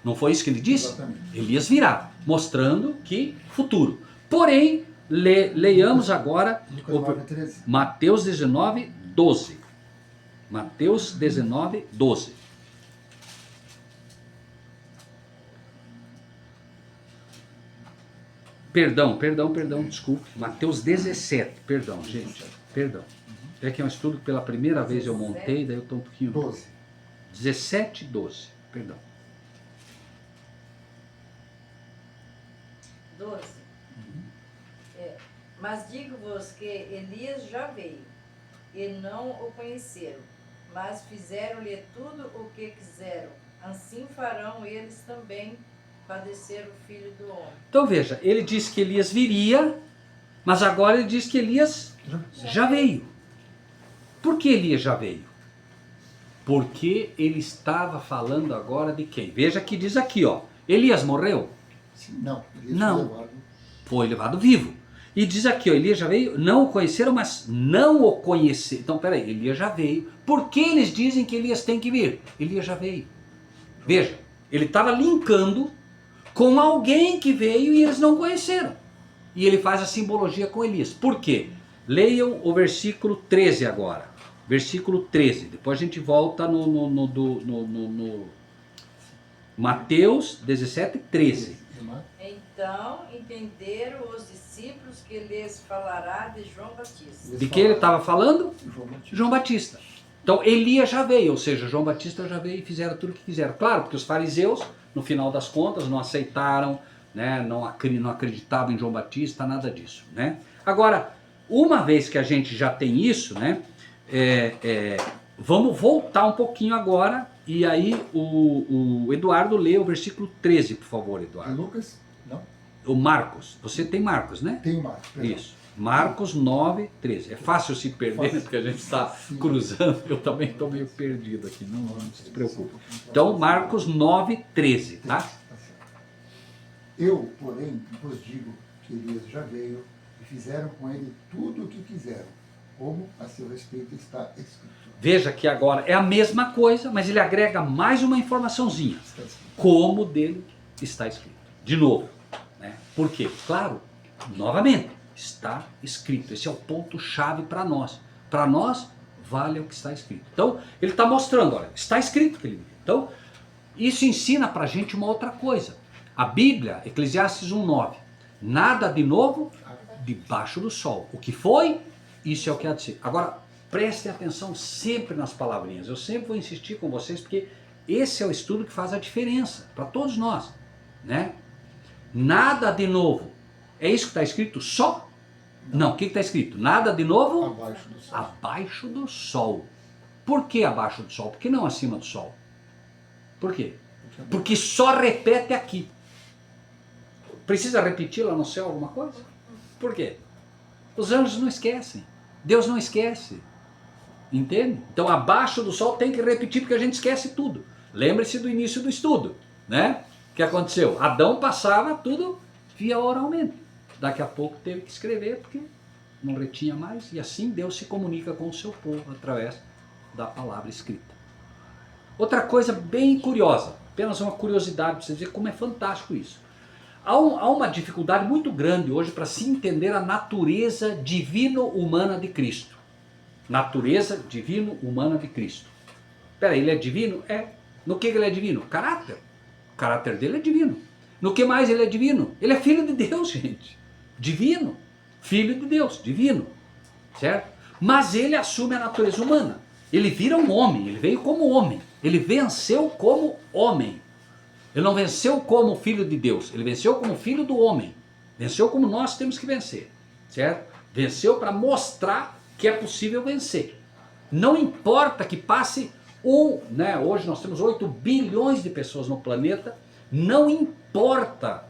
A: Não foi isso que ele disse?
C: Exatamente.
A: Elias virá, mostrando que futuro. Porém, leiamos agora
C: Lucas 9:13.
A: Mateus 19, 12. Mateus 19, 12. Perdão, desculpe. Mateus 17, perdão, gente. Perdão. É que é um estudo que pela primeira vez eu montei, daí eu estou um pouquinho...
C: 12.
A: 17, 12, perdão.
B: 12. Mas digo-vos que Elias já veio, e não o conheceram, mas fizeram-lhe tudo o que quiseram. Assim farão eles também padecer o Filho do Homem.
A: Então veja, ele disse que Elias viria, mas agora ele diz que Elias já veio. Por que Elias já veio? Porque ele estava falando agora de quem? Veja que diz aqui, ó. Elias morreu?
C: Sim, não. Elias
A: Não. Foi levado vivo. E diz aqui, ó, Elias já veio, não o conheceram, mas não o conheceram. Então, peraí, Elias já veio. Por que eles dizem que Elias tem que vir? Elias já veio. Veja, ele estava linkando com alguém que veio e eles não conheceram. E ele faz a simbologia com Elias. Por quê? Leiam o versículo 13 agora. Versículo 13. Depois a gente volta no Mateus 17, 13.
B: Então entenderam os discípulos que lhes falará de João Batista.
A: De quem ele estava falando?
C: João Batista.
A: João Batista. Então Elias já veio, ou seja, João Batista já veio e fizeram tudo o que quiseram. Claro, porque os fariseus, no final das contas, não aceitaram, né, não acreditavam em João Batista, nada disso. Né? Agora, uma vez que a gente já tem isso, né, vamos voltar um pouquinho agora, e aí o Eduardo lê o versículo 13, por favor, Eduardo.
C: Lucas? Não.
A: O Marcos, você tem Marcos, né?
C: Tem o Marcos. perdão.
A: Isso. Marcos 9, 13. É fácil se perder,
C: Fácil.
A: né? Porque a gente está
C: Sim.
A: cruzando. Eu também estou meio perdido aqui, não se preocupe. Então, Marcos 9, 13, tá?
C: Tá certo. Eu, porém, vos digo que Elias já veio e fizeram com ele tudo o que quiseram, como a seu respeito está escrito.
A: Veja que agora é a mesma coisa, mas ele agrega mais uma informaçãozinha.
C: Está escrito.
A: Como dele está escrito. De novo. Né? Por quê? Claro, novamente, está escrito. Esse é o ponto-chave para nós. Para nós, vale o que está escrito. Então, ele está mostrando, olha, está escrito que ele vive. Então, isso ensina para a gente uma outra coisa. A Bíblia, Eclesiastes 1:9, nada de novo debaixo do sol. O que foi, isso é o que há de ser. Agora, prestem atenção sempre nas palavrinhas. Eu sempre vou insistir com vocês, porque esse é o estudo que faz a diferença para todos nós. Né? Nada de novo. É isso que está escrito? Só? Não, o que está escrito? Nada de novo?
C: Abaixo do sol.
A: Abaixo do sol. Por que abaixo do sol? Por que não acima do sol? Por quê? Porque só repete aqui. Precisa repetir lá no céu alguma coisa? Por quê? Os anjos não esquecem. Deus não esquece. Entende? Então abaixo do sol tem que repetir porque a gente esquece tudo. Lembre-se do início do estudo. Né? O que aconteceu? Adão passava tudo via oralmente. Daqui a pouco teve que escrever, porque não retinha mais. E assim Deus se comunica com o seu povo através da palavra escrita. Outra coisa bem curiosa, apenas uma curiosidade para você ver como é fantástico isso. Há uma dificuldade muito grande hoje para se entender a natureza divino-humana de Cristo. Natureza divino-humana de Cristo. Peraí, ele é divino? É. No que ele é divino? Caráter. O caráter dele é divino. No que mais ele é divino? Ele é filho de Deus, gente. Divino. Filho de Deus, divino. Certo? Mas ele assume a natureza humana. Ele vira um homem, ele veio como homem. Ele venceu como homem. Ele não venceu como filho de Deus, ele venceu como filho do homem. Venceu como nós temos que vencer. Certo? Venceu para mostrar que é possível vencer. Não importa que passe hoje nós temos 8 bilhões de pessoas no planeta, não importa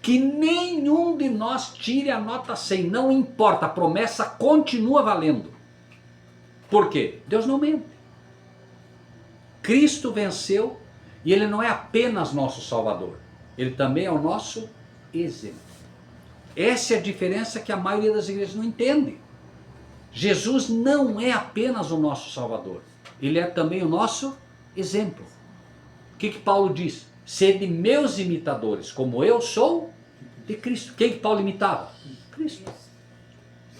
A: que nenhum de nós tire a nota 100, não importa, a promessa continua valendo. Por quê? Deus não mente. Cristo venceu e ele não é apenas nosso Salvador, ele também é o nosso exemplo. Essa é a diferença que a maioria das igrejas não entende. Jesus não é apenas o nosso Salvador, ele é também o nosso exemplo. O que Paulo diz? Sede meus imitadores, como eu sou de Cristo. Quem que Paulo imitava? Cristo.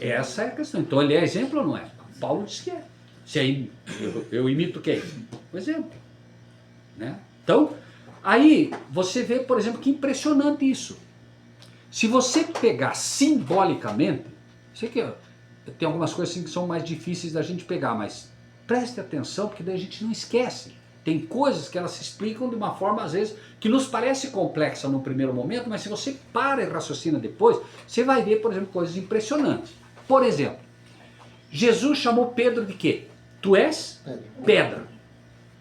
A: Essa é a questão. Então ele é exemplo ou não é? Paulo diz que é. Se aí eu imito quem? O exemplo. Né? Então, aí você vê, por exemplo, que impressionante isso. Se você pegar simbolicamente, sei que tem algumas coisas assim que são mais difíceis da gente pegar, mas preste atenção, porque daí a gente não esquece. Tem coisas que elas se explicam de uma forma, às vezes, que nos parece complexa no primeiro momento, mas se você para e raciocina depois, você vai ver, por exemplo, coisas impressionantes. Por exemplo, Jesus chamou Pedro de quê? Tu és pedra.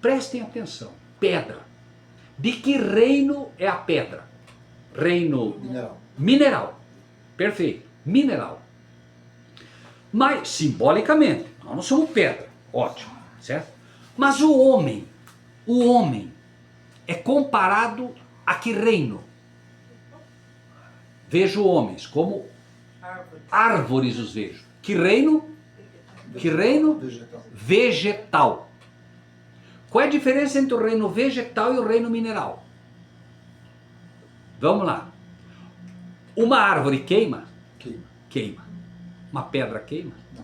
A: Prestem atenção. Pedra. De que reino é a pedra? Reino mineral. Perfeito. Mineral. Mas, simbolicamente, nós não somos pedra. Ótimo. Certo? Mas o homem é comparado a que reino? Vejo homens como árvores os vejo. Que reino? Que reino? Vegetal. Qual é a diferença entre o reino vegetal e o reino mineral? Vamos lá. Uma árvore queima? Queima. Uma pedra queima?
C: Não.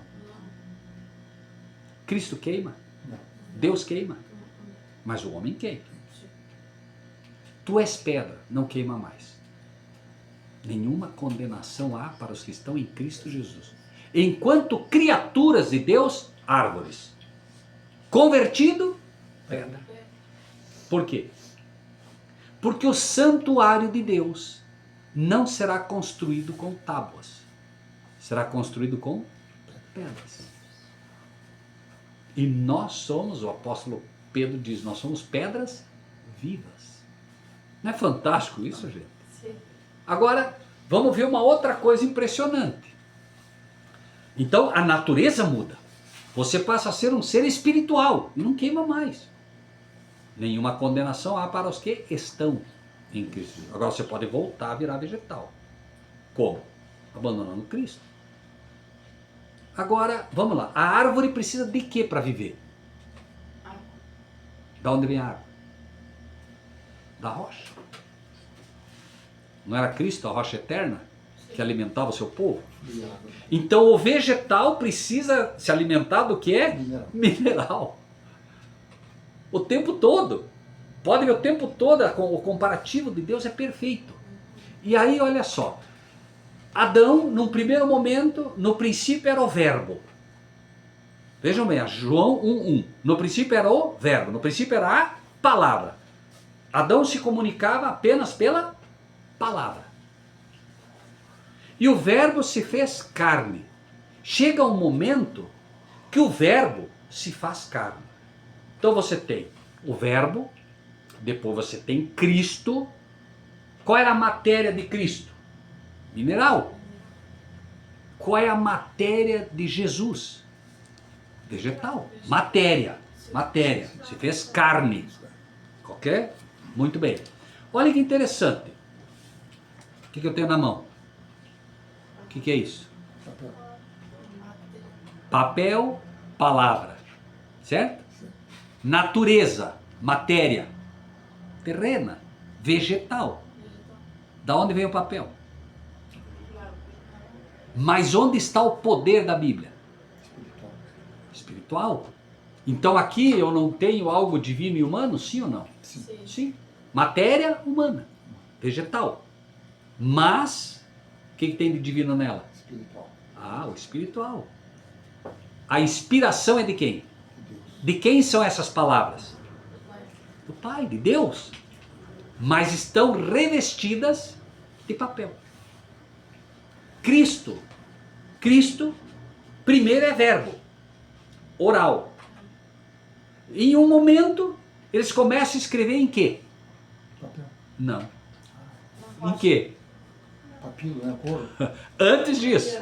A: Cristo queima?
C: Não.
A: Deus queima? Mas o homem queima. Tu és pedra, não queima mais. Nenhuma condenação há para os que estão em Cristo Jesus. Enquanto criaturas de Deus, árvores. Convertido, pedra. Por quê? Porque o santuário de Deus não será construído com tábuas. Será construído com pedras. E nós somos, o apóstolo Pedro diz, nós somos pedras vivas. Não é fantástico isso, gente?
B: Sim.
A: Agora, vamos ver uma outra coisa impressionante. Então, a natureza muda. Você passa a ser um ser espiritual e não queima mais. Nenhuma condenação há para os que estão em Cristo. Agora você pode voltar a virar vegetal. Como? Abandonando Cristo. Agora, vamos lá. A árvore precisa de quê para viver? Da onde vem a árvore? Da rocha. Não era Cristo a rocha eterna que alimentava o seu povo? Então o vegetal precisa se alimentar do que é? Mineral. O tempo todo. Pode ver o tempo todo, o comparativo de Deus é perfeito. E aí, olha só. Adão, num primeiro momento, no princípio era o verbo. Vejam bem, João 1:1. No princípio era o verbo, no princípio era a palavra. Adão se comunicava apenas pela palavra. E o verbo se fez carne. Chega um momento que o verbo se faz carne. Então você tem o verbo, depois você tem Cristo. Qual era a matéria de Cristo? Mineral. Qual é a matéria de Jesus? Vegetal. Matéria. Se fez carne. Ok? Muito bem. Olha que interessante. O que eu tenho na mão? O que é isso?
C: Papel.
A: Papel, palavra. Certo? Natureza, matéria. Terrena, vegetal. Da onde vem o papel? Mas onde está o poder da Bíblia?
C: Espiritual.
A: Espiritual. Então aqui eu não tenho algo divino e humano, sim ou não?
C: Sim.
A: Sim. Matéria humana, vegetal. Mas, o que tem de divino nela?
C: Espiritual.
A: Ah, o espiritual. A inspiração é de quem?
C: De Deus.
A: De quem são essas palavras? Do Pai, de Deus. Mas estão revestidas de papel. Cristo, primeiro é verbo, oral. Em um momento, eles começam a escrever em quê?
C: Papel.
A: Não. Em quê?
C: Papilo, né? Couro.
A: Antes disso,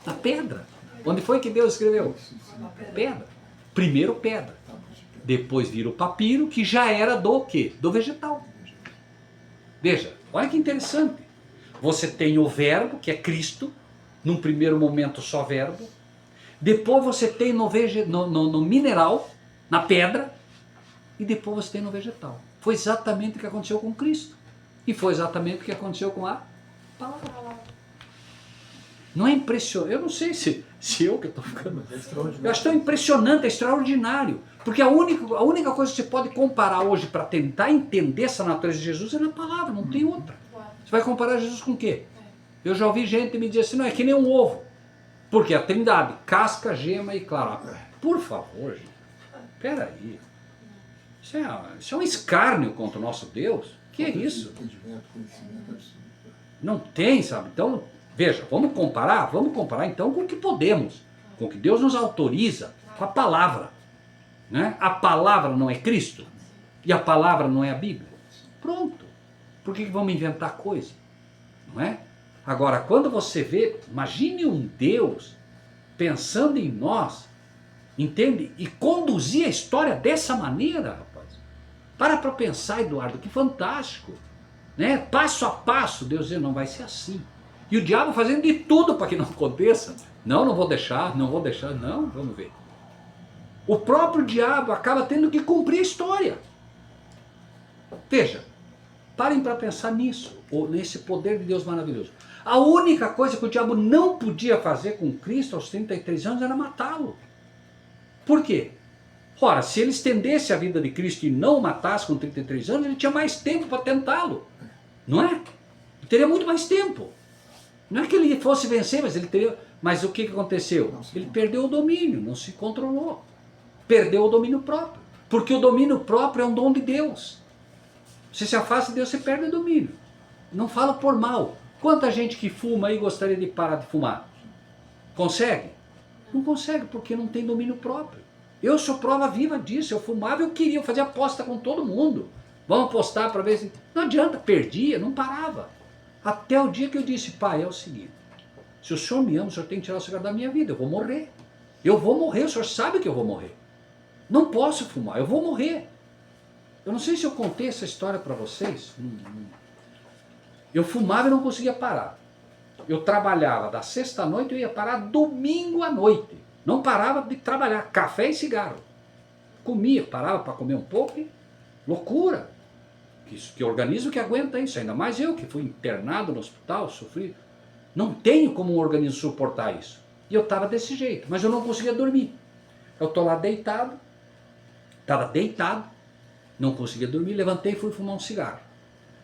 A: na pedra. Onde foi que Deus escreveu?
C: Isso, sim.
A: Pedra. Primeiro pedra.
C: Tá,
A: Depois vira o papiro, que já era do quê? Do vegetal. Veja, olha que interessante. Você tem o verbo, que é Cristo, num primeiro momento só verbo. Depois você tem no mineral, na pedra, e depois você tem no vegetal. Foi exatamente o que aconteceu com Cristo. E foi exatamente o que aconteceu com a palavra. Não é impressionante? Eu não sei se eu que estou ficando...
C: É extraordinário.
A: Eu acho tão impressionante, é extraordinário. Porque a única coisa que você pode comparar hoje para tentar entender essa natureza de Jesus é na palavra, não tem outra. Você vai comparar Jesus com o quê? Eu já ouvi gente me dizer assim, não, é que nem um ovo. Porque a trindade, casca, gema e clara. Por favor, gente, peraí. Isso é um escárnio contra o nosso Deus. Que é isso?
C: Entendimento, conhecimento absurdo.
A: Não tem, sabe? Então, veja, vamos comparar então com o que podemos, com o que Deus nos autoriza, com a palavra. Né? A palavra não é Cristo? E a palavra não é a Bíblia? Pronto. Por que vamos inventar coisa? Não é? Agora, quando você vê, imagine um Deus pensando em nós, entende? E conduzir a história dessa maneira, rapaz. Para pensar, Eduardo, que fantástico. Né? Passo a passo, Deus dizendo, não vai ser assim. E o diabo fazendo de tudo para que não aconteça. Não vou deixar, não, vamos ver. O próprio diabo acaba tendo que cumprir a história. Veja, parem para pensar nisso, nesse poder de Deus maravilhoso. A única coisa que o diabo não podia fazer com Cristo aos 33 anos era matá-lo. Por quê? Ora, se ele estendesse a vida de Cristo e não o matasse com 33 anos, ele tinha mais tempo para tentá-lo. Não é? Ele teria muito mais tempo. Não é que ele fosse vencer, mas ele teria... Mas o que aconteceu? Ele perdeu o domínio, não se controlou. Perdeu o domínio próprio. Porque o domínio próprio é um dom de Deus. Você se afasta de Deus, você perde o domínio. Não falo por mal. Quanta gente que fuma aí gostaria de parar de fumar? Consegue? Não consegue, porque não tem domínio próprio. Eu sou prova viva disso. Eu fumava, eu queria fazer aposta com todo mundo. Vamos apostar para ver se... Não adianta, perdia, não parava. Até o dia que eu disse, pai, é o seguinte, se o senhor me ama, o senhor tem que tirar o cigarro da minha vida, eu vou morrer. Eu vou morrer, o senhor sabe que eu vou morrer. Não posso fumar, eu vou morrer. Eu não sei se eu contei essa história para vocês. Eu fumava e não conseguia parar. Eu trabalhava da sexta à noite, eu ia parar domingo à noite. Não parava de trabalhar, café e cigarro. Comia, parava para comer um pouco e... Loucura. Que organismo que aguenta isso? Ainda mais eu, que fui internado no hospital, sofri. Não tenho como um organismo suportar isso. E eu estava desse jeito, mas eu não conseguia dormir. Eu estou lá deitado, estava deitado, não conseguia dormir, levantei e fui fumar um cigarro.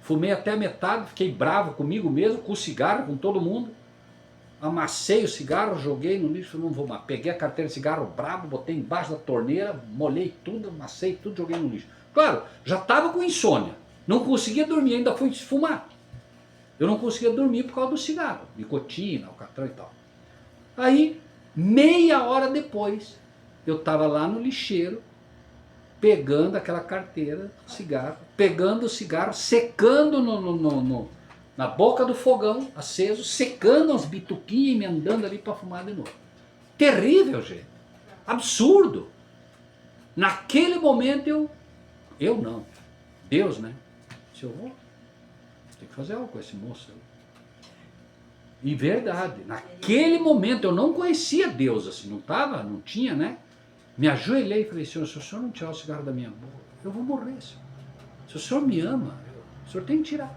A: Fumei até a metade, fiquei bravo comigo mesmo, com o cigarro, com todo mundo. Amassei o cigarro, joguei no lixo, não vou mais. Peguei a carteira de cigarro brabo, botei embaixo da torneira, molhei tudo, amassei tudo, joguei no lixo. Claro, já estava com insônia, não conseguia dormir, ainda fui fumar. Eu não conseguia dormir por causa do cigarro, nicotina, alcatrão e tal. Aí, meia hora depois, eu estava lá no lixeiro, pegando aquela carteira, cigarro, pegando o cigarro, secando na boca do fogão, aceso, secando as bituquinhas e emendando ali para fumar de novo. Terrível, gente. Absurdo. Naquele momento eu não. Deus, né? disse, eu vou. Tem que fazer algo com esse moço. E verdade, naquele momento eu não conhecia Deus assim, não tinha, né? Me ajoelhei e falei, Senhor, se o Senhor não tirar o cigarro da minha boca, eu vou morrer, Senhor. Se o Senhor me ama, o Senhor tem que tirar.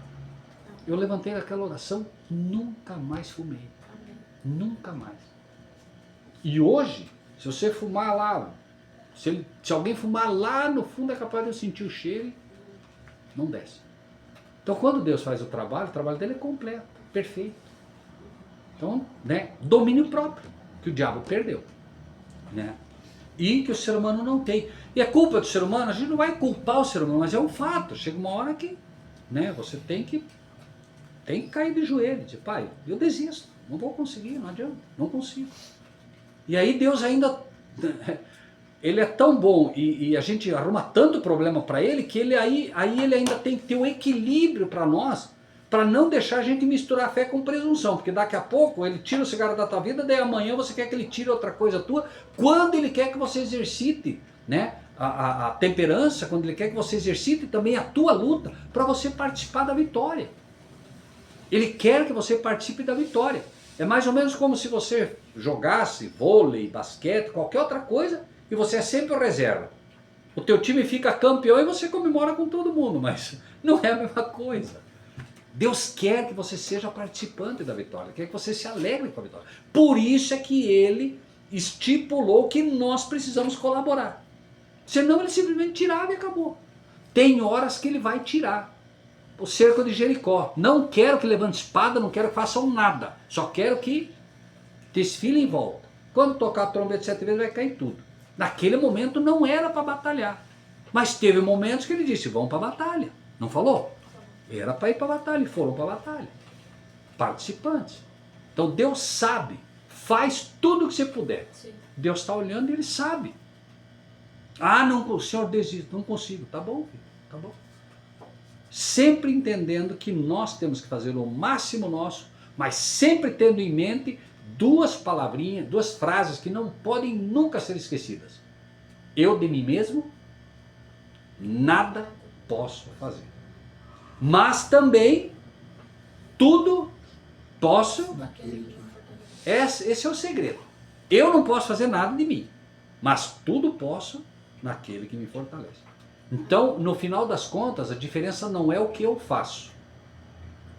A: Eu levantei daquela oração, nunca mais fumei. Nunca mais. E hoje, se você fumar lá, se alguém fumar lá no fundo, é capaz de eu sentir o cheiro e não desce. Então quando Deus faz o trabalho dele é completo, perfeito. Então, né, domínio próprio, que o diabo perdeu. Né? E que o ser humano não tem. E é culpa do ser humano, a gente não vai culpar o ser humano, mas é um fato. Chega uma hora que, né, você tem que cair de joelho, dizer, pai, eu desisto, não vou conseguir, não adianta, não consigo. E aí Deus ainda, ele é tão bom e a gente arruma tanto problema para ele, que ele aí ele ainda tem que ter um equilíbrio para nós, para não deixar a gente misturar fé com presunção, porque daqui a pouco ele tira o cigarro da tua vida, daí amanhã você quer que ele tire outra coisa tua, quando ele quer que você exercite, né, a temperança, quando ele quer que você exercite também a tua luta, para você participar da vitória. Ele quer que você participe da vitória. É mais ou menos como se você jogasse vôlei, basquete, qualquer outra coisa, e você é sempre o reserva. O teu time fica campeão e você comemora com todo mundo, mas não é a mesma coisa. Deus quer que você seja participante da vitória, quer que você se alegre com a vitória. Por isso é que ele estipulou que nós precisamos colaborar. Senão ele simplesmente tirava e acabou. Tem horas que ele vai tirar. O cerco de Jericó. Não quero que levante espada, não quero que façam nada. Só quero que desfile em volta. Quando tocar a trombeta 7 vezes vai cair tudo. Naquele momento não era para batalhar. Mas teve momentos que ele disse, vão para a batalha. Não falou? Era para ir para a batalha e foram para a batalha. Participantes. Então Deus sabe. Faz tudo o que você puder.
E: Sim.
A: Deus está olhando e ele sabe. Ah, não, o senhor desiste. Não consigo. Tá bom, filho. Tá bom. Sempre entendendo que nós temos que fazer o máximo nosso, mas sempre tendo em mente duas palavrinhas, duas frases que não podem nunca ser esquecidas. Eu de mim mesmo nada posso fazer. Mas também tudo posso. Esse é o segredo. Eu não posso fazer nada de mim, mas tudo posso naquele que me fortalece. Então, no final das contas, a diferença não é o que eu faço.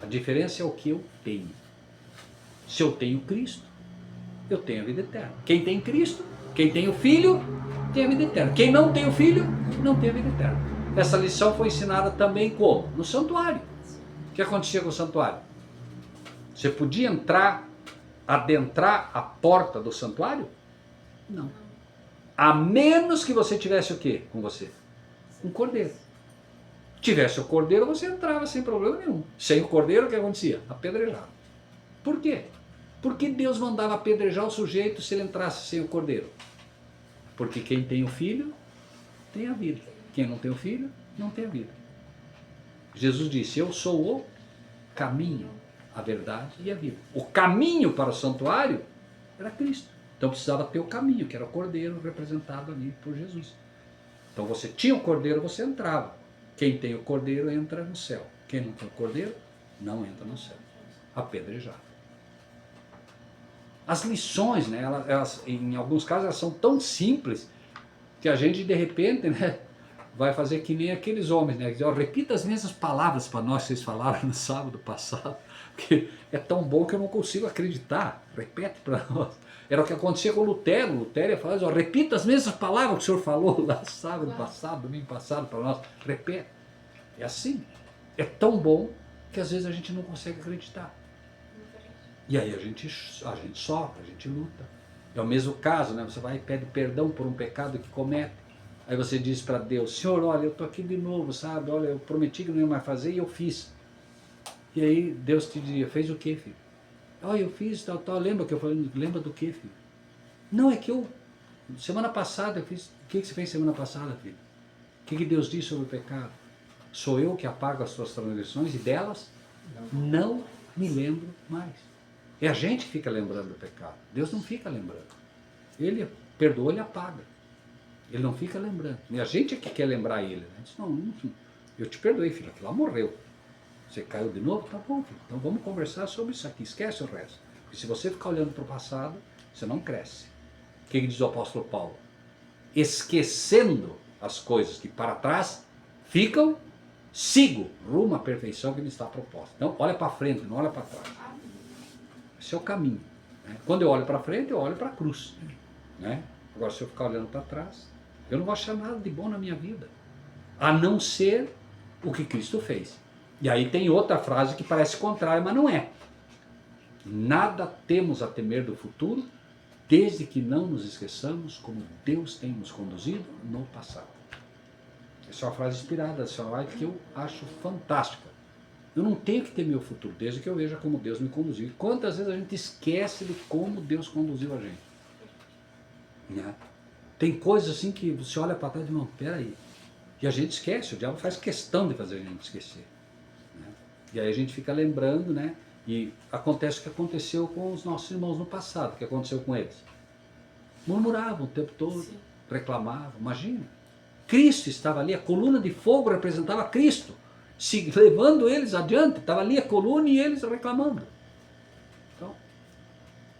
A: A diferença é o que eu tenho. Se eu tenho Cristo, eu tenho a vida eterna. Quem tem Cristo, quem tem o Filho, tem a vida eterna. Quem não tem o Filho, não tem a vida eterna. Essa lição foi ensinada também como? No santuário. O que acontecia com o santuário? Você podia adentrar a porta do santuário? Não. A menos que você tivesse o quê com você? Um cordeiro. Tivesse o cordeiro, você entrava sem problema nenhum. Sem o cordeiro, o que acontecia? Apedrejado. Por quê? Porque Deus mandava apedrejar o sujeito se ele entrasse sem o cordeiro. Porque quem tem o filho, tem a vida. Quem não tem o filho, não tem a vida. Jesus disse, eu sou o caminho, a verdade e a vida. O caminho para o santuário era Cristo. Então precisava ter o caminho, que era o cordeiro representado ali por Jesus. Então você tinha o cordeiro, você entrava. Quem tem o cordeiro entra no céu. Quem não tem o cordeiro, não entra no céu. Apedrejado. As lições, né, elas, em alguns casos, elas são tão simples que a gente, de repente, né, vai fazer que nem aqueles homens, né, que dizem, repita as mesmas palavras para nós que vocês falaram no sábado passado, porque é tão bom que eu não consigo acreditar. Repete para nós. Era o que acontecia com Lutero. Lutero ia falar, repita as mesmas palavras que o senhor falou lá sábado passado, domingo passado para nós. Repete. É assim. É tão bom que às vezes a gente não consegue acreditar. E aí a gente sofre, a gente luta. É o mesmo caso, né? Você vai e pede perdão por um pecado que comete. Aí você diz para Deus, Senhor, olha, eu estou aqui de novo, sabe? Olha, eu prometi que não ia mais fazer e eu fiz. E aí Deus te dizia, fez o quê, filho? Olha, eu fiz tal, lembra que eu falei, lembra do quê, filho? Não, é que semana passada eu fiz, o que você fez semana passada, filho? O que Deus disse sobre o pecado? Sou eu que apago as suas transgressões e delas não me lembro mais. É a gente que fica lembrando do pecado. Deus não fica lembrando. Ele perdoa, ele apaga. Ele não fica lembrando. E a gente é que quer lembrar ele. Né? Diz, não, Eu te perdoei, filho, aquilo lá morreu. Você caiu de novo? Tá bom, filho. Então vamos conversar sobre isso aqui. Esquece o resto. Porque se você ficar olhando para o passado, você não cresce. O que diz o apóstolo Paulo? Esquecendo as coisas que para trás ficam, sigo rumo à perfeição que me está proposta. Então olha para frente, não olha para trás. Esse é o caminho. Né? Quando eu olho para frente, eu olho para a cruz. Né? Agora, se eu ficar olhando para trás, eu não vou achar nada de bom na minha vida. A não ser o que Cristo fez. E aí tem outra frase que parece contrária, mas não é. Nada temos a temer do futuro, desde que não nos esqueçamos como Deus tem nos conduzido no passado. Essa é uma frase inspirada da Sra. White que eu acho fantástica. Eu não tenho que temer o futuro, desde que eu veja como Deus me conduziu. Quantas vezes a gente esquece de como Deus conduziu a gente? Né? Tem coisas assim que você olha para trás e diz, não, peraí. E a gente esquece, o diabo faz questão de fazer a gente esquecer. Né? E aí a gente fica lembrando, né? E acontece o que aconteceu com os nossos irmãos no passado. O que aconteceu com eles? Murmuravam o tempo todo, reclamavam. Imagina. Cristo estava ali, a coluna de fogo representava Cristo. Levando eles adiante, estava ali a coluna e eles reclamando. Então,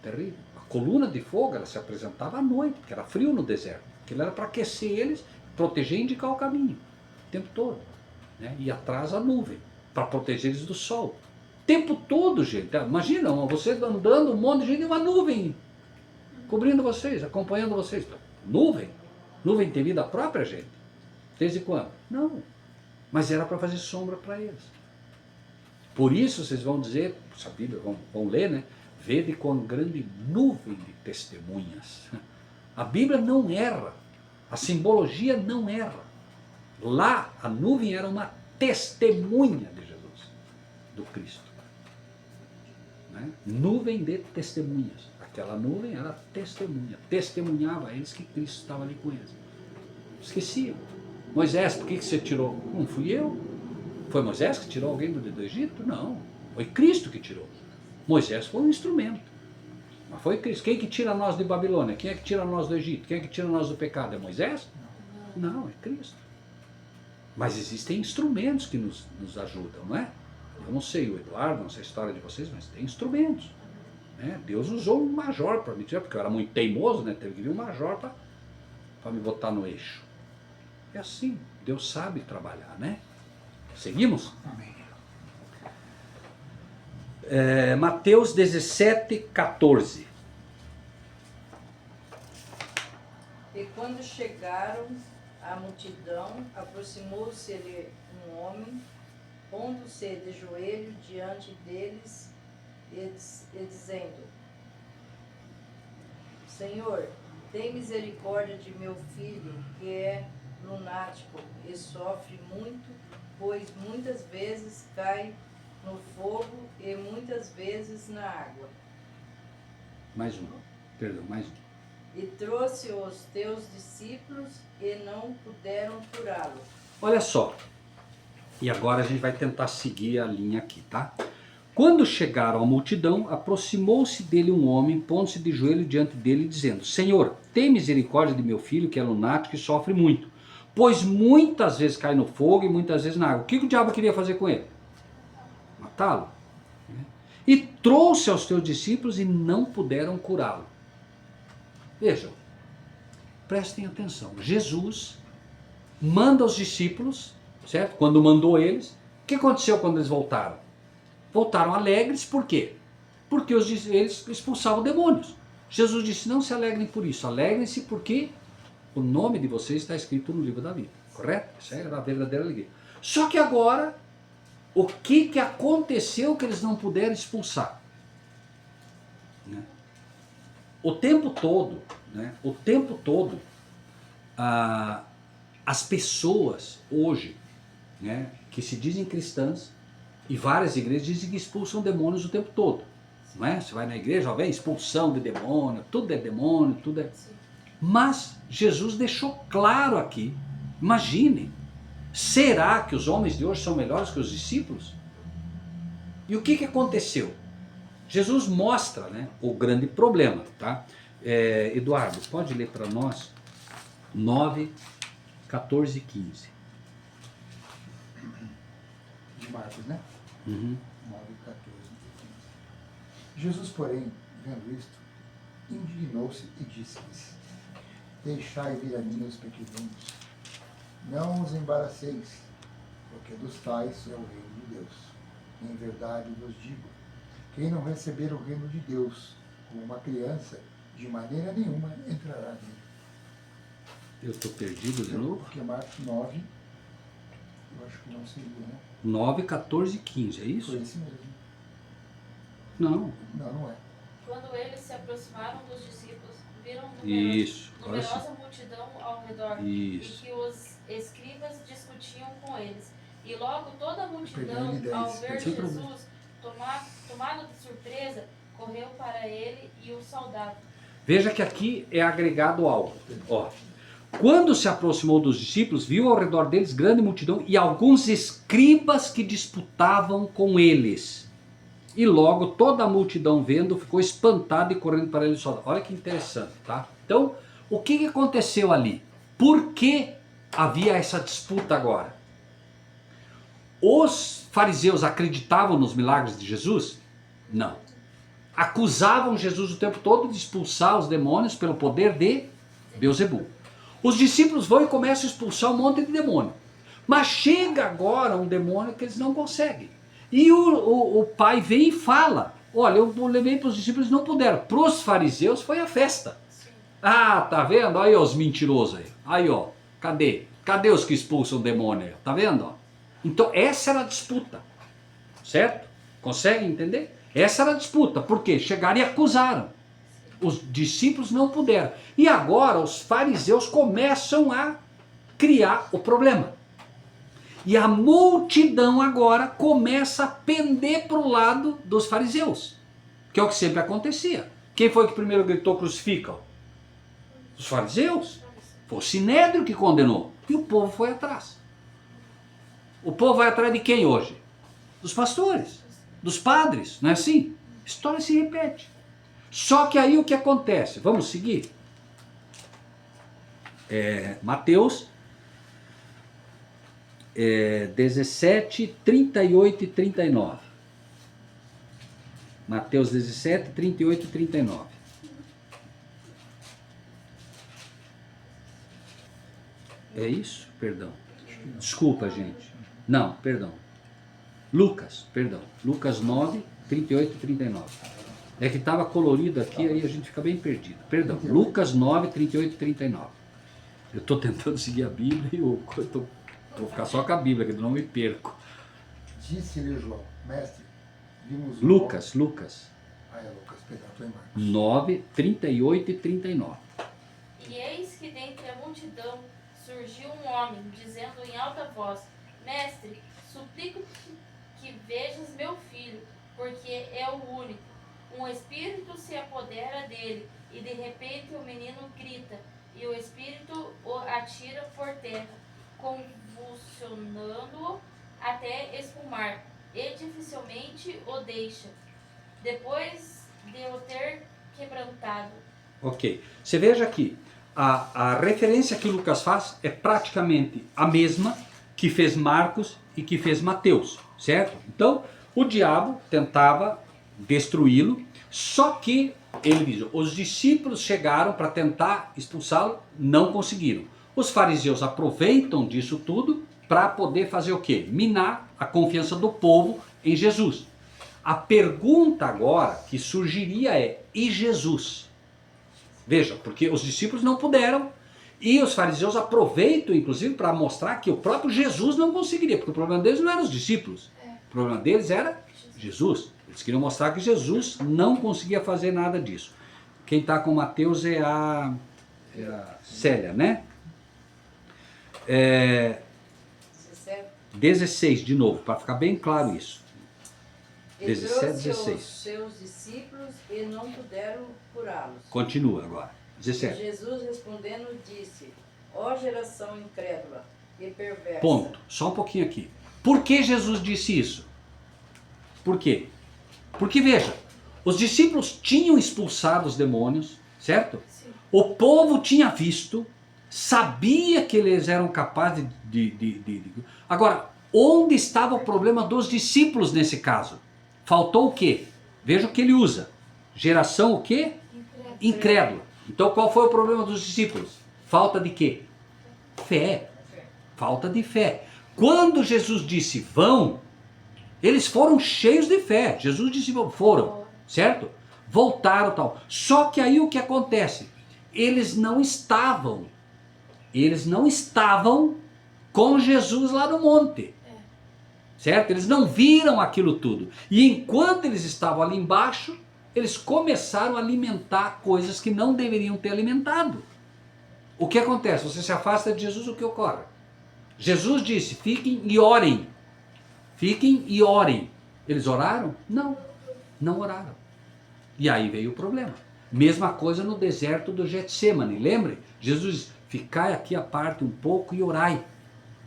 A: terrível. A coluna de fogo, ela se apresentava à noite, porque era frio no deserto. Aquilo era para aquecer eles, proteger e indicar o caminho, o tempo todo. Né? E atrás a nuvem, para proteger eles do sol. O tempo todo, gente. Imagina, você andando, um monte de gente e uma nuvem cobrindo vocês, acompanhando vocês. Nuvem? Nuvem tem vida própria, gente? Desde quando? Não. Mas era para fazer sombra para eles. Por isso vocês vão dizer, essa Bíblia, vão ler, né? Vede com grande nuvem de testemunhas. A Bíblia não erra. A simbologia não erra. Lá, a nuvem era uma testemunha de Jesus, do Cristo. Né? Nuvem de testemunhas. Aquela nuvem era testemunha. Testemunhava a eles que Cristo estava ali com eles. Esqueciam. Moisés, por que você tirou? Não fui eu. Foi Moisés que tirou alguém do Egito? Não. Foi Cristo que tirou. Moisés foi um instrumento. Mas foi Cristo. Quem que tira nós de Babilônia? Quem é que tira nós do Egito? Quem é que tira nós do pecado? É Moisés? Não, é Cristo. Mas existem instrumentos que nos ajudam, não é? Eu não sei, o Eduardo, não sei a história de vocês, mas tem instrumentos. Né? Deus usou um major para me tirar, porque eu era muito teimoso, né? Teve que vir um major para me botar no eixo. É assim, Deus sabe trabalhar, né? Seguimos?
C: Amém.
A: Mateus 17, 14.
B: E quando chegaram à multidão, aproximou-se-lhe um homem, pondo-se de joelho diante deles e dizendo: Senhor, tem misericórdia de meu filho, que é lunático e sofre muito, pois muitas vezes cai no fogo e muitas vezes na água.
A: Mais um.
B: E trouxe os teus discípulos e não puderam curá-lo.
A: Olha só. E agora a gente vai tentar seguir a linha aqui, tá? Quando chegaram à multidão, aproximou-se dele um homem, pondo-se de joelho diante dele, dizendo: Senhor, tem misericórdia de meu filho, que é lunático e sofre muito, pois muitas vezes cai no fogo e muitas vezes na água. O que o diabo queria fazer com ele? Matá-lo. E trouxe aos teus discípulos e não puderam curá-lo. Vejam, prestem atenção. Jesus manda os discípulos, certo? Quando mandou eles, o que aconteceu quando eles voltaram? Voltaram alegres, por quê? Porque eles expulsavam demônios. Jesus disse: não se alegrem por isso, alegrem-se porque o nome de vocês está escrito no livro da vida. Correto? Essa era a verdadeira alegria. Só que agora, o que aconteceu que eles não puderam expulsar? Né? O tempo todo, as pessoas hoje, né, que se dizem cristãs, e várias igrejas dizem que expulsam demônios o tempo todo. Não é? Você vai na igreja, ó, vem expulsão de demônio, tudo é... Mas Jesus deixou claro aqui, imagine, será que os homens de hoje são melhores que os discípulos? E o que aconteceu? Jesus mostra, né, o grande problema. Tá? Eduardo, pode ler para nós 9, 14 e 15.
C: Marcos, né?
A: Uhum.
C: 9:14. Jesus, porém, vendo isto, indignou-se e disse-lhes: Deixai vir a mim os pequeninos, não os embaraceis, porque dos tais é o reino de Deus. Em verdade vos digo, quem não receber o reino de Deus como uma criança, de maneira nenhuma entrará nele.
A: Eu estou perdido de novo?
C: Porque Marcos 9, eu acho que não seria, né?
A: 9, 14 e 15, é
C: Foi
A: isso?
C: esse mesmo.
A: Não.
C: Não, não é.
F: Quando eles se aproximaram dos discípulos, viram
A: Isso. Agora
F: numerosa
A: sim.
F: multidão ao redor
A: Isso.
F: e que os escribas discutiam com eles. E logo toda a multidão,
C: Peguei ele
F: ao
C: 10,
F: ver
A: sem problema.
F: Jesus, tomado de surpresa, correu para ele e o saudava.
A: Veja que aqui é agregado algo. Ó. Quando se aproximou dos discípulos, viu ao redor deles grande multidão e alguns escribas que disputavam com eles. E logo toda a multidão vendo ficou espantada e correndo para ele só. Olha que interessante, tá? Então, o que aconteceu ali? Por que havia essa disputa agora? Os fariseus acreditavam nos milagres de Jesus? Não. Acusavam Jesus o tempo todo de expulsar os demônios pelo poder de Beelzebul. Os discípulos vão e começam a expulsar um monte de demônio. Mas chega agora um demônio que eles não conseguem. E o pai vem e fala: olha, eu levei para os discípulos, não puderam. Para os fariseus foi a festa. Ah, tá vendo? Aí ó, os mentirosos aí. Aí ó, cadê? Cadê os que expulsam o demônio aí? Tá vendo? Ó? Então essa era a disputa. Certo? Consegue entender? Essa era a disputa. Por quê? Chegaram e acusaram. Os discípulos não puderam. E agora os fariseus começam a criar o problema. E a multidão agora começa a pender para o lado dos fariseus. Que é o que sempre acontecia. Quem foi que primeiro gritou crucificam? Os fariseus. Foi o Sinédrio que condenou. E o povo foi atrás. O povo vai atrás de quem hoje? Dos pastores, dos padres, não é assim? A história se repete. Só que aí o que acontece? Vamos seguir? Mateus 17, 38 e 39. Mateus 17, 38 e 39. É isso? Perdão. Desculpa, gente. Não, perdão. Lucas 9, 38 e 39. É que estava colorido aqui, aí a gente fica bem perdido. Perdão, Lucas 9, 38 e 39. Eu estou tentando seguir a Bíblia e eu vou ficar só com a Bíblia, que eu não me perco.
C: Disse-lhe João: Mestre, vimos o
A: Lucas.
C: Ah, é Lucas, perdão, estou em Marcos.
A: 9, 38 e 39.
F: E eis que dentre a multidão surgiu um homem, dizendo em alta voz: Mestre, suplico-te que vejas meu filho, porque é o único. Um espírito se apodera dele, e de repente o menino grita, e o espírito o atira por terra, convulsionando-o até espumar, e dificilmente o deixa, depois de o ter quebrantado.
A: Ok. Você veja aqui, a referência que Lucas faz é praticamente a mesma que fez Marcos e que fez Mateus, certo? Então, o diabo tentava destruí-lo, só que ele diz, os discípulos chegaram para tentar expulsá-lo, não conseguiram. Os fariseus aproveitam disso tudo para poder fazer o quê? Minar a confiança do povo em Jesus. A pergunta agora que surgiria é: e Jesus? Veja, porque os discípulos não puderam e os fariseus aproveitam inclusive para mostrar que o próprio Jesus não conseguiria, porque o problema deles não eram os discípulos, o problema deles era Jesus. Eles queriam mostrar que Jesus não conseguia fazer nada disso. Quem está com Mateus é a Célia, né? 16 de novo, para ficar bem claro isso.
B: E
A: 17,
B: trouxe
A: 16.
B: os seus discípulos e não puderam curá-los.
A: Continua agora.
B: E
A: 17.
B: Jesus respondendo disse: ó geração incrédula e perversa.
A: Ponto. Só um pouquinho aqui. Por que Jesus disse isso? Por quê? Porque veja, os discípulos tinham expulsado os demônios, certo?
F: Sim.
A: O povo tinha visto, sabia que eles eram capazes de... Agora, Onde estava o problema dos discípulos nesse caso? Faltou o quê? Veja o que ele usa. Geração o quê? Incrédula. Então qual foi o problema dos discípulos? Falta de quê? Fé. Falta de fé. Quando Jesus disse vão, eles foram cheios de fé. Jesus disse foram, certo? Voltaram tal. Só que aí o que acontece? Eles não estavam com Jesus lá no monte. Certo? Eles não viram aquilo tudo. E enquanto eles estavam ali embaixo, eles começaram a alimentar coisas que não deveriam ter alimentado. O que acontece? Você se afasta de Jesus, o que ocorre? Jesus disse, fiquem e orem. Fiquem e orem. Eles oraram? Não, não oraram. E aí veio o problema. Mesma coisa no deserto do Getsêmani, lembre? Jesus disse, ficai aqui à parte um pouco e orai.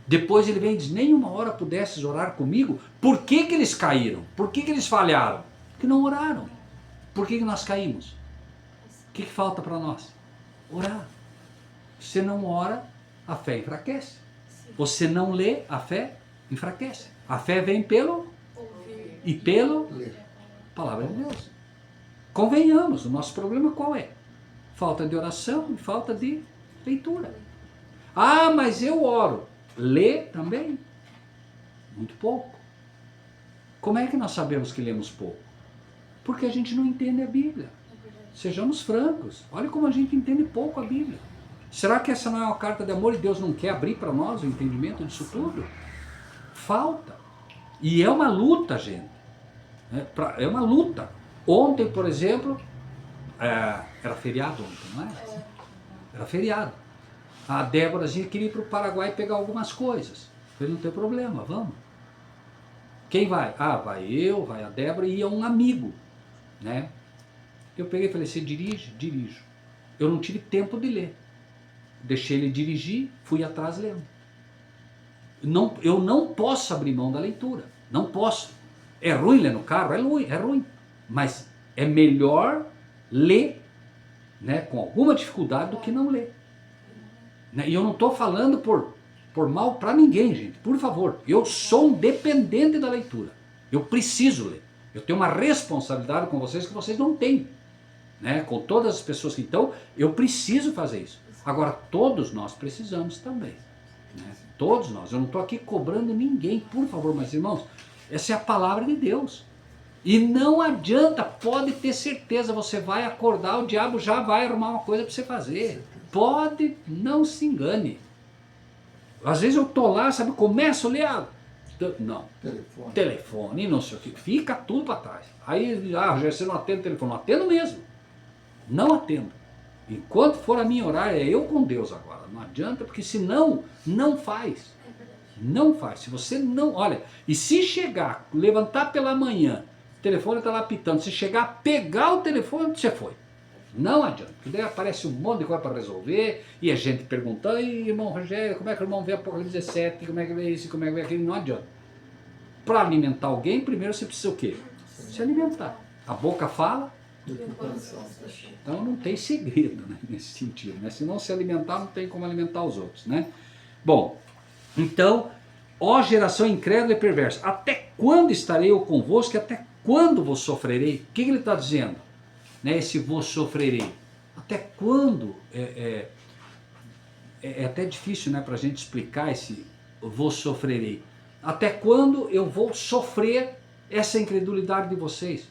A: Depois ele vem e diz, nem uma hora pudesses orar comigo. Por que que eles caíram? Por que que eles falharam? Porque não oraram. Por que que nós caímos? O que falta para nós? Orar. Você não ora, a fé enfraquece. Você não lê, a fé enfraquece. A fé vem pelo e pelo palavra de Deus. Convenhamos, o nosso problema qual é? Falta de oração e falta de leitura. Ah, mas eu oro. Lê também? Muito pouco. Como é que nós sabemos que lemos pouco? Porque a gente não entende a Bíblia. Sejamos francos. Olha como a gente entende pouco a Bíblia. Será que essa não é uma carta de amor e Deus não quer abrir para nós o entendimento disso tudo? Falta. E é uma luta, gente. É uma luta. Ontem, por exemplo, era feriado ontem, não é? Era feriado. A Déborazinha queria ir para o Paraguai pegar algumas coisas. Eu falei, não tem problema, vamos. Quem vai? Ah, vai eu, vai a Débora e um amigo, né? Eu peguei e falei, você dirige? Dirijo. Eu não tive tempo de ler. Deixei ele dirigir, fui atrás lendo. Eu não posso abrir mão da leitura. Não posso. É ruim ler no carro? É ruim. Mas é melhor ler, né, com alguma dificuldade do que não ler. E eu não estou falando por mal para ninguém, gente. Por favor. Eu sou um dependente da leitura. Eu preciso ler. Eu tenho uma responsabilidade com vocês que vocês não têm. Né? Com todas as pessoas que estão, eu preciso fazer isso. Agora, todos nós precisamos também. Né? Todos nós. Eu não estou aqui cobrando ninguém, por favor, mas irmãos, essa é a palavra de Deus. E não adianta, pode ter certeza, você vai acordar, o diabo já vai arrumar uma coisa para você fazer. Pode, não se engane. Às vezes eu estou lá, sabe, começo a ler, não, telefone, não sei o que, fica tudo para trás. Aí, você não atende o telefone, não atendo mesmo. Não atendo. Enquanto for a minha horário, é eu com Deus agora. Não adianta, porque senão, não faz. Não faz. Se você não, olha, e se chegar, levantar pela manhã, o telefone está lá apitando, se chegar a pegar o telefone, você foi. Não adianta, porque daí aparece um monte de coisa para resolver, e a gente perguntando, irmão Rogério, como é que o irmão vê Apocalipse 17, como é que vê isso, como é que vê aquilo, não adianta. Para alimentar alguém, primeiro você precisa o quê? Se alimentar. A boca fala, então não tem segredo, né, nesse sentido, né? Se não se alimentar, não tem como alimentar os outros, né? Bom, então, ó geração incrédula e perversa, até quando estarei eu convosco e até quando vos sofrerei? O que ele está dizendo? Né, esse vos sofrerei. Até quando? É até difícil, né, para a gente explicar esse vos sofrerei. Até quando eu vou sofrer essa incredulidade de vocês?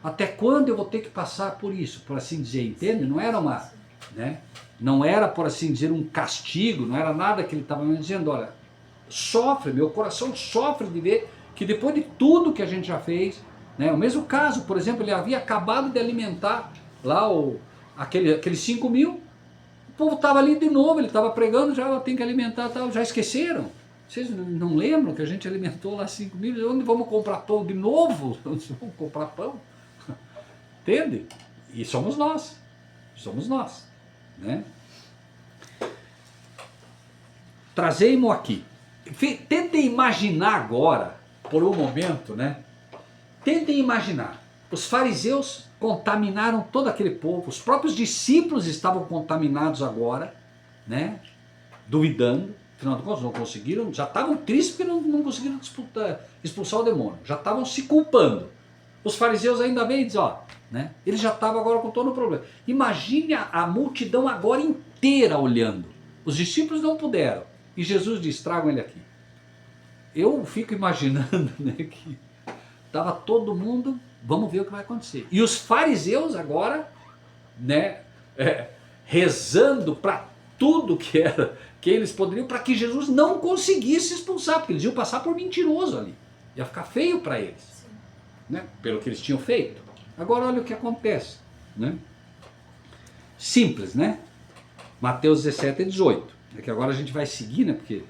A: Até quando eu vou ter que passar por isso, por assim dizer, entende? Não era não era, por assim dizer, um castigo, não era nada que ele estava me dizendo, olha, sofre, meu coração sofre de ver que depois de tudo que a gente já fez, né, o mesmo caso, por exemplo, ele havia acabado de alimentar lá aqueles 5 mil, o povo estava ali de novo, ele estava pregando, já tem que alimentar, tal, já esqueceram. Vocês não lembram que a gente alimentou lá 5 mil? Onde vamos comprar pão de novo? Onde vamos comprar pão? Entende? E somos nós, né? Trazei-mo aqui. Tentem imaginar agora, por um momento, né? Tentem imaginar. Os fariseus contaminaram todo aquele povo, os próprios discípulos estavam contaminados agora, né? Duvidando. Afinal de contas, não conseguiram, já estavam tristes porque não conseguiram expulsar o demônio. Já estavam se culpando. Os fariseus ainda vêm e dizem, ó, né? Eles já estavam agora com todo o problema. Imagine a multidão agora inteira olhando. Os discípulos não puderam. E Jesus diz, tragam ele aqui. Eu fico imaginando, né, que estava todo mundo, vamos ver o que vai acontecer. E os fariseus agora, né, rezando para tudo que era, que eles poderiam, para que Jesus não conseguisse expulsar, porque eles iam passar por mentiroso ali. Ia ficar feio para eles, né, pelo que eles tinham feito. Agora olha o que acontece, né? Simples, né? Mateus 17 e 18. É que agora a gente vai seguir, né? Porque...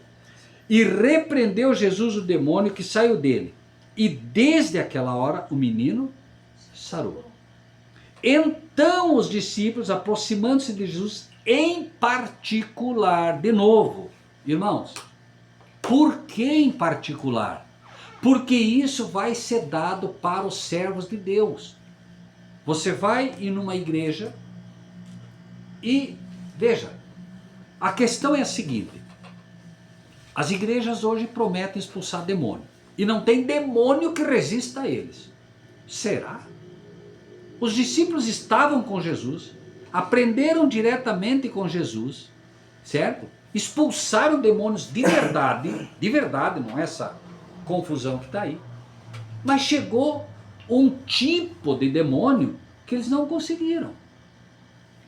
A: E repreendeu Jesus o demônio que saiu dele. E desde aquela hora o menino sarou. Então os discípulos, aproximando-se de Jesus em particular, de novo, irmãos, por que em particular? Porque isso vai ser dado para os servos de Deus. Você vai ir numa igreja e, veja, a questão é a seguinte, as igrejas hoje prometem expulsar demônio, e não tem demônio que resista a eles. Será? Os discípulos estavam com Jesus, aprenderam diretamente com Jesus, certo? Expulsaram demônios de verdade, não é essa confusão que está aí. Mas chegou um tipo de demônio que eles não conseguiram.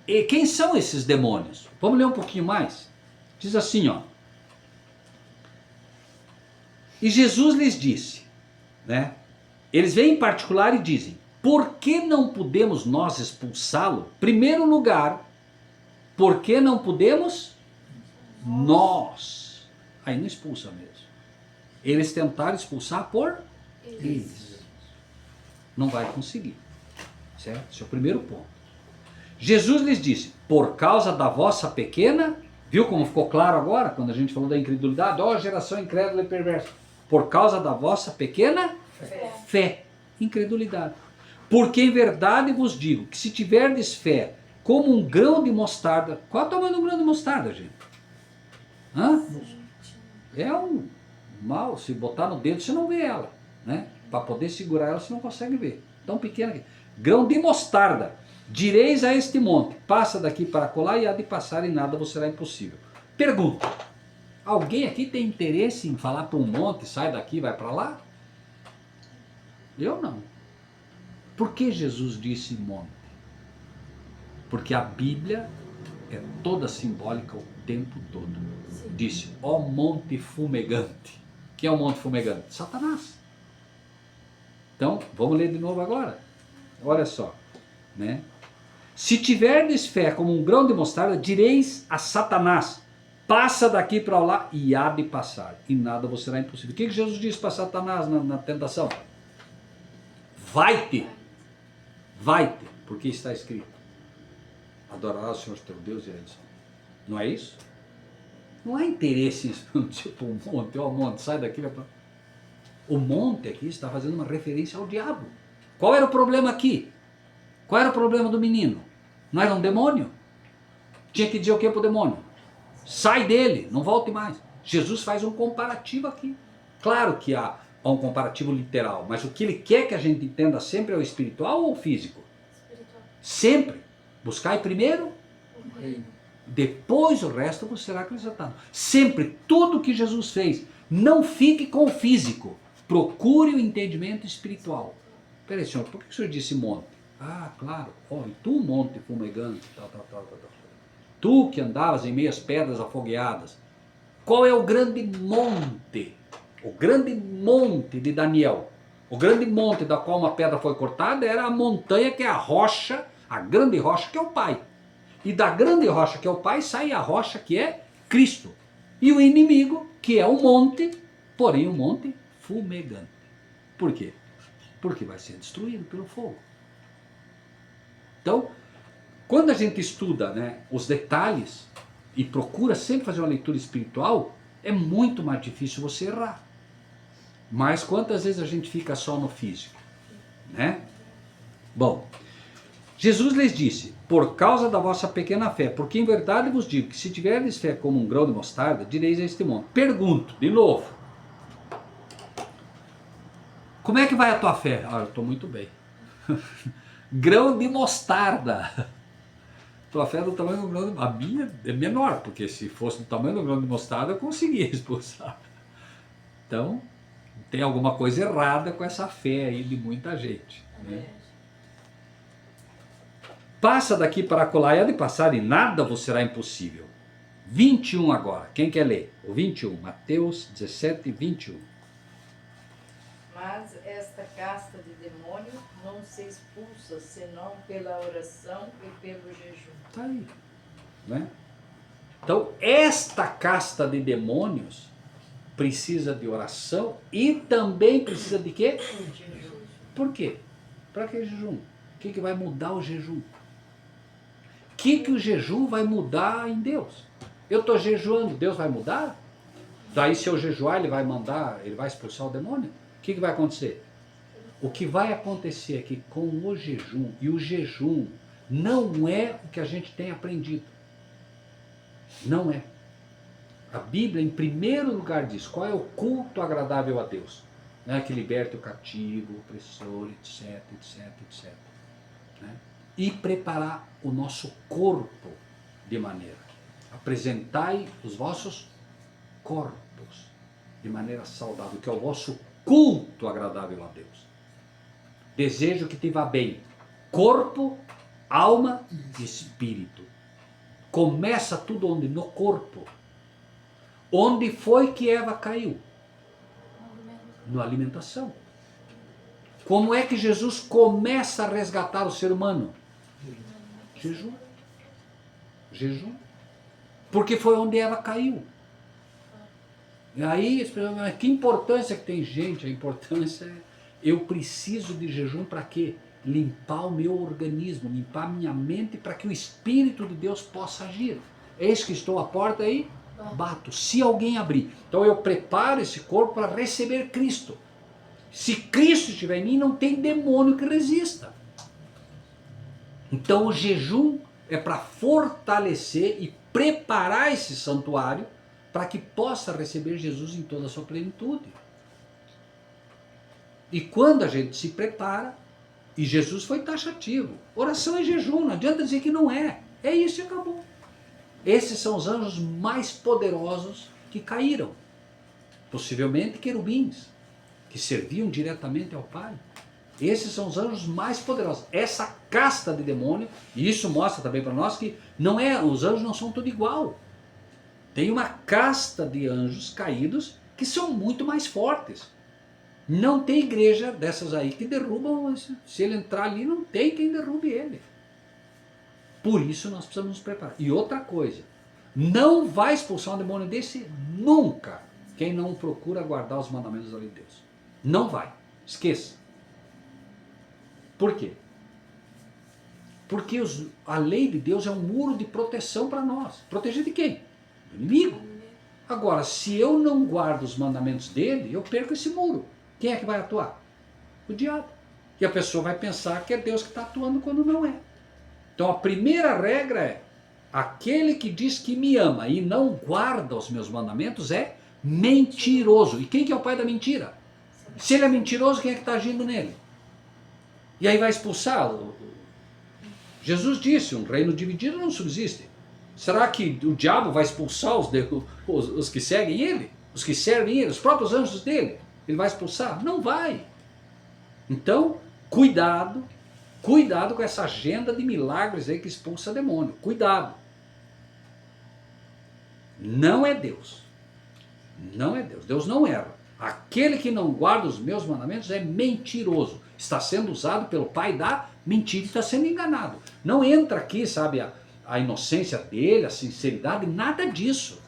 A: E quem são esses demônios? Vamos ler um pouquinho mais. Diz assim, ó. E Jesus lhes disse, né? Eles vêm em particular e dizem, por que não podemos nós expulsá-lo? Primeiro lugar, por que não podemos? Nós. Aí não expulsa mesmo. Eles tentaram expulsar por eles. Não vai conseguir. Certo? Esse é o primeiro ponto. Jesus lhes disse, por causa da vossa pequena, viu como ficou claro agora, quando a gente falou da incredulidade? Ó, geração incrédula e perversa. Por causa da vossa pequena fé. Incredulidade. Porque em verdade vos digo, que se tiverdes fé, como um grão de mostarda, qual é o tamanho do grão de mostarda, gente? Hã? É um mal, se botar no dedo você não vê ela, né? Para poder segurar ela você não consegue ver. Tão pequena aqui. Grão de mostarda. Direis a este monte, passa daqui para colar e há de passar e nada vos será impossível. Pergunta, alguém aqui tem interesse em falar para um monte, sai daqui, vai para lá? Eu não. Por que Jesus disse monte? Porque a Bíblia é toda simbólica o tempo todo. Disse, ó monte fumegante. Quem é o monte fumegante? Satanás. Então, vamos ler de novo agora. Olha só, né? Se tiverdes fé como um grão de mostarda, direis a Satanás, passa daqui para lá e há de passar, e nada vos será impossível. O que Jesus disse para Satanás na tentação? Vai-te, porque está escrito, adorarás o Senhor teu Deus e a ele só. Não é isso? Não há interesse em tipo um monte, ó monte, sai daqui, vai para... O monte aqui está fazendo uma referência ao diabo. Qual era o problema aqui? Qual era o problema do menino? Não era um demônio? Tinha que dizer o que para o demônio? Sai dele, não volte mais. Jesus faz um comparativo aqui. Claro que há um comparativo literal, mas o que ele quer que a gente entenda sempre é o espiritual ou o físico?
F: Espiritual.
A: Sempre. Buscai primeiro,
C: O reino.
A: depois o resto vos será acrescentado. Sempre, tudo que Jesus fez, não fique com o físico. Procure o entendimento espiritual. Peraí, senhor, por que o senhor disse monte? Ah, claro, e tu monte fumegante, tal. Tu que andavas em meias pedras afogueadas. Qual é o grande monte? O grande monte de Daniel. O grande monte da qual uma pedra foi cortada era a montanha que é a rocha, a grande rocha que é o Pai. E da grande rocha que é o Pai sai a rocha que é Cristo. E o inimigo que é o monte, porém o monte fumegante. Por quê? Porque vai ser destruído pelo fogo. Então, quando a gente estuda, né, os detalhes e procura sempre fazer uma leitura espiritual, é muito mais difícil você errar. Mas quantas vezes a gente fica só no físico, né? Bom, Jesus lhes disse, por causa da vossa pequena fé, porque em verdade vos digo que se tiverdes fé como um grão de mostarda, direis a este monte. Pergunto, de novo, como é que vai a tua fé? Ah, eu estou muito bem. Grão de mostarda. Tua fé é do tamanho do grão de mostarda. A minha é menor, porque se fosse do tamanho do grão de mostarda, eu conseguia expulsar. Então, tem alguma coisa errada com essa fé aí de muita gente. Né? Passa daqui para acolá, e há de passar, e nada vos será impossível. 21 agora, quem quer ler? O 21, Mateus 17, 21.
B: Mas esta casta de demônio não se expulsa senão pela oração e pelo jejum.
A: Está aí. Né? Então, esta casta de demônios precisa de oração e também precisa de quê?
B: Jejum.
A: Por quê? Para que jejum? O que vai mudar o jejum? O que o jejum vai mudar em Deus? Eu estou jejuando, Deus vai mudar? Daí se eu jejuar, ele vai mandar, ele vai expulsar o demônio? O que vai acontecer? O que vai acontecer é que com o jejum, e o jejum não é o que a gente tem aprendido. Não é. A Bíblia, em primeiro lugar, diz qual é o culto agradável a Deus. Né? Que liberte o cativo, o opressor, etc, etc, etc. Né? E preparar o nosso corpo de maneira. Apresentai os vossos corpos de maneira saudável, que é o vosso culto agradável a Deus. Desejo que te vá bem. Corpo, alma e espírito. Começa tudo onde? No corpo. Onde foi que Eva caiu? Na alimentação. Como é que Jesus começa a resgatar o ser humano? Jejum. Jejum. Porque foi onde Eva caiu. E aí, as pessoas, mas que importância que tem, gente? A importância é, eu preciso de jejum para quê? Limpar o meu organismo, limpar a minha mente para que o Espírito de Deus possa agir. Eis que estou à porta aí, bato, se alguém abrir. Então eu preparo esse corpo para receber Cristo. Se Cristo estiver em mim, não tem demônio que resista. Então o jejum é para fortalecer e preparar esse santuário para que possa receber Jesus em toda a sua plenitude. E quando a gente se prepara, e Jesus foi taxativo, oração é jejum, não adianta dizer que não é. É isso e acabou. Esses são os anjos mais poderosos que caíram. Possivelmente querubins, que serviam diretamente ao Pai. Esses são os anjos mais poderosos. Essa casta de demônio, e isso mostra também para nós que não é, os anjos não são tudo igual. Tem uma casta de anjos caídos que são muito mais fortes. Não tem igreja dessas aí que derrubam, se ele entrar ali não tem quem derrube ele. Por isso nós precisamos nos preparar. E outra coisa, não vai expulsar um demônio desse nunca quem não procura guardar os mandamentos da lei de Deus. Não vai. Esqueça. Por quê? Porque a lei de Deus é um muro de proteção para nós. Proteger de quem? Do inimigo. Agora, se eu não guardo os mandamentos dele, eu perco esse muro. Quem é que vai atuar? O diabo. E a pessoa vai pensar que é Deus que está atuando quando não é. Então a primeira regra é, aquele que diz que me ama e não guarda os meus mandamentos é mentiroso. E quem que é o pai da mentira? Se ele é mentiroso, quem é que está agindo nele? E aí vai expulsar. Jesus disse, um reino dividido não subsiste. Será que o diabo vai expulsar os que seguem ele? Os que servem ele? Os próprios anjos dele? Ele vai expulsar? Não vai. Então, cuidado com essa agenda de milagres aí que expulsa demônio. Cuidado. Não é Deus. Não é Deus. Deus não erra. Aquele que não guarda os meus mandamentos é mentiroso. Está sendo usado pelo pai da mentira e está sendo enganado. Não entra aqui, sabe, a inocência dele, a sinceridade, nada disso.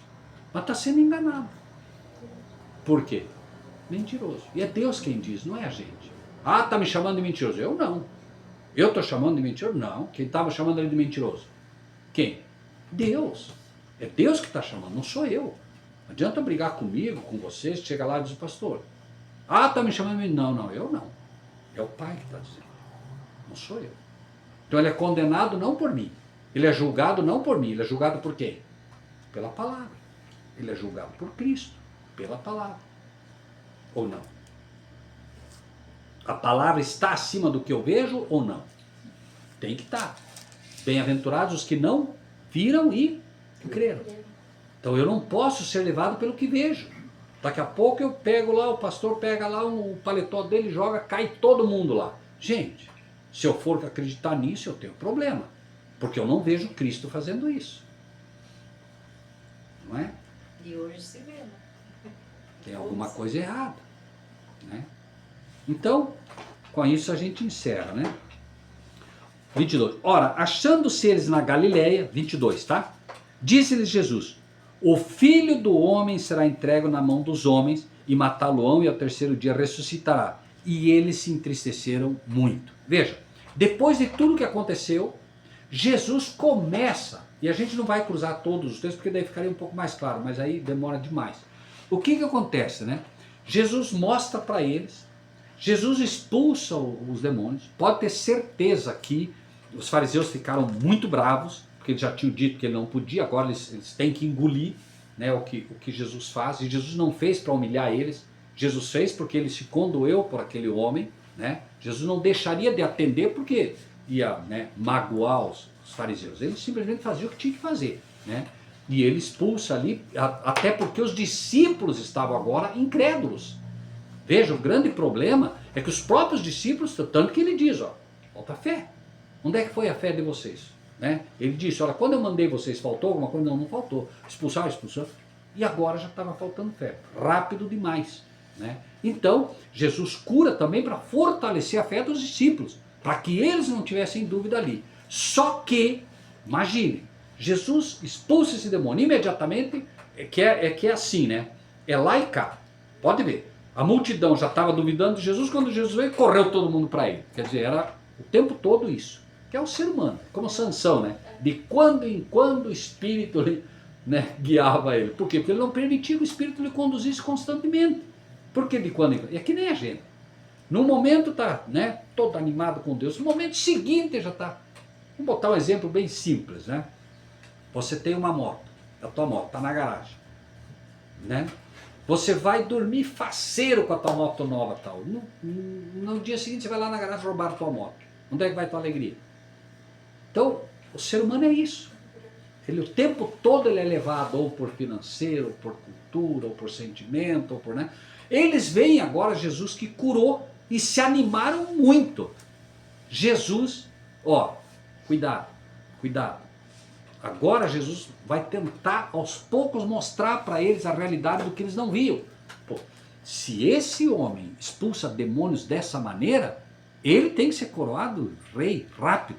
A: Mas está sendo enganado. Por quê? Mentiroso. E é Deus quem diz, não é a gente. Ah, está me chamando de mentiroso. Eu não. Eu estou chamando de mentiroso? Não. Quem estava chamando ele de mentiroso? Quem? Deus. É Deus que está chamando, não sou eu. Não adianta brigar comigo, com vocês, chega lá e diz o pastor. Ah, está me chamando de mentiroso. Não, eu não. É o Pai que está dizendo. Não sou eu. Então ele é condenado não por mim. Ele é julgado não por mim. Ele é julgado por quem? Pela palavra. Ele é julgado por Cristo, pela palavra. Ou não? A palavra está acima do que eu vejo ou não? Tem que estar. Bem-aventurados os que não viram e creram. Então eu não posso ser levado pelo que vejo. Daqui a pouco eu pego lá, o pastor pega lá o paletó dele, joga, cai todo mundo lá. Gente, se eu for acreditar nisso, eu tenho problema. Porque eu não vejo Cristo fazendo isso. Não é?
B: E hoje se vê, né?
A: Tem alguma coisa errada. Né? Então, com isso a gente encerra, né? 22. Ora, achando-se eles na Galileia, 22, tá? Disse-lhes Jesus: o Filho do Homem será entregue na mão dos homens, e matá-lo-ão, e ao terceiro dia ressuscitará. E eles se entristeceram muito. Veja, depois de tudo que aconteceu, Jesus começa, e a gente não vai cruzar todos os textos, porque daí ficaria um pouco mais claro, mas aí demora demais. O que acontece, né? Jesus mostra para eles, Jesus expulsa os demônios. Pode ter certeza que os fariseus ficaram muito bravos, porque eles já tinham dito que ele não podia, agora eles têm que engolir, né, o que Jesus faz. E Jesus não fez para humilhar eles, Jesus fez porque ele se condoeu por aquele homem, né? Jesus não deixaria de atender porque ia, né, magoar os fariseus. Ele simplesmente fazia o que tinha que fazer, né? E ele expulsa ali, até porque os discípulos estavam agora incrédulos. Veja, o grande problema é que os próprios discípulos, tanto que ele diz, ó, falta fé. Onde é que foi a fé de vocês? Né? Ele disse, olha, quando eu mandei vocês, faltou alguma coisa? Não, não faltou. Expulsaram. E agora já estava faltando fé. Rápido demais. Né? Então, Jesus cura também para fortalecer a fé dos discípulos, para que eles não tivessem dúvida ali. Só que, imagine, Jesus expulsa esse demônio imediatamente, que é assim, né? É lá e cá. Pode ver. A multidão já estava duvidando de Jesus, quando Jesus veio, correu todo mundo para ele. Quer dizer, era o tempo todo isso. Que é o ser humano, como Sansão, né? De quando em quando o Espírito, né, guiava ele. Por quê? Porque ele não permitia que o Espírito lhe conduzisse constantemente. Por que de quando em quando? É que nem a gente. No momento está, né, todo animado com Deus. No momento seguinte já está. Vamos botar um exemplo bem simples, né? Você tem uma moto, a tua moto está na garagem, né? Você vai dormir faceiro com a tua moto nova, tal. No dia seguinte você vai lá na garagem roubar a tua moto. Onde é que vai a tua alegria? Então, o ser humano é isso. Ele o tempo todo ele é levado ou por financeiro, ou por cultura, ou por sentimento, ou por, né? Eles veem agora Jesus que curou e se animaram muito. Jesus, ó, cuidado, cuidado. Agora Jesus vai tentar aos poucos mostrar para eles a realidade do que eles não viam. Pô, se esse homem expulsa demônios dessa maneira, ele tem que ser coroado rei, rápido.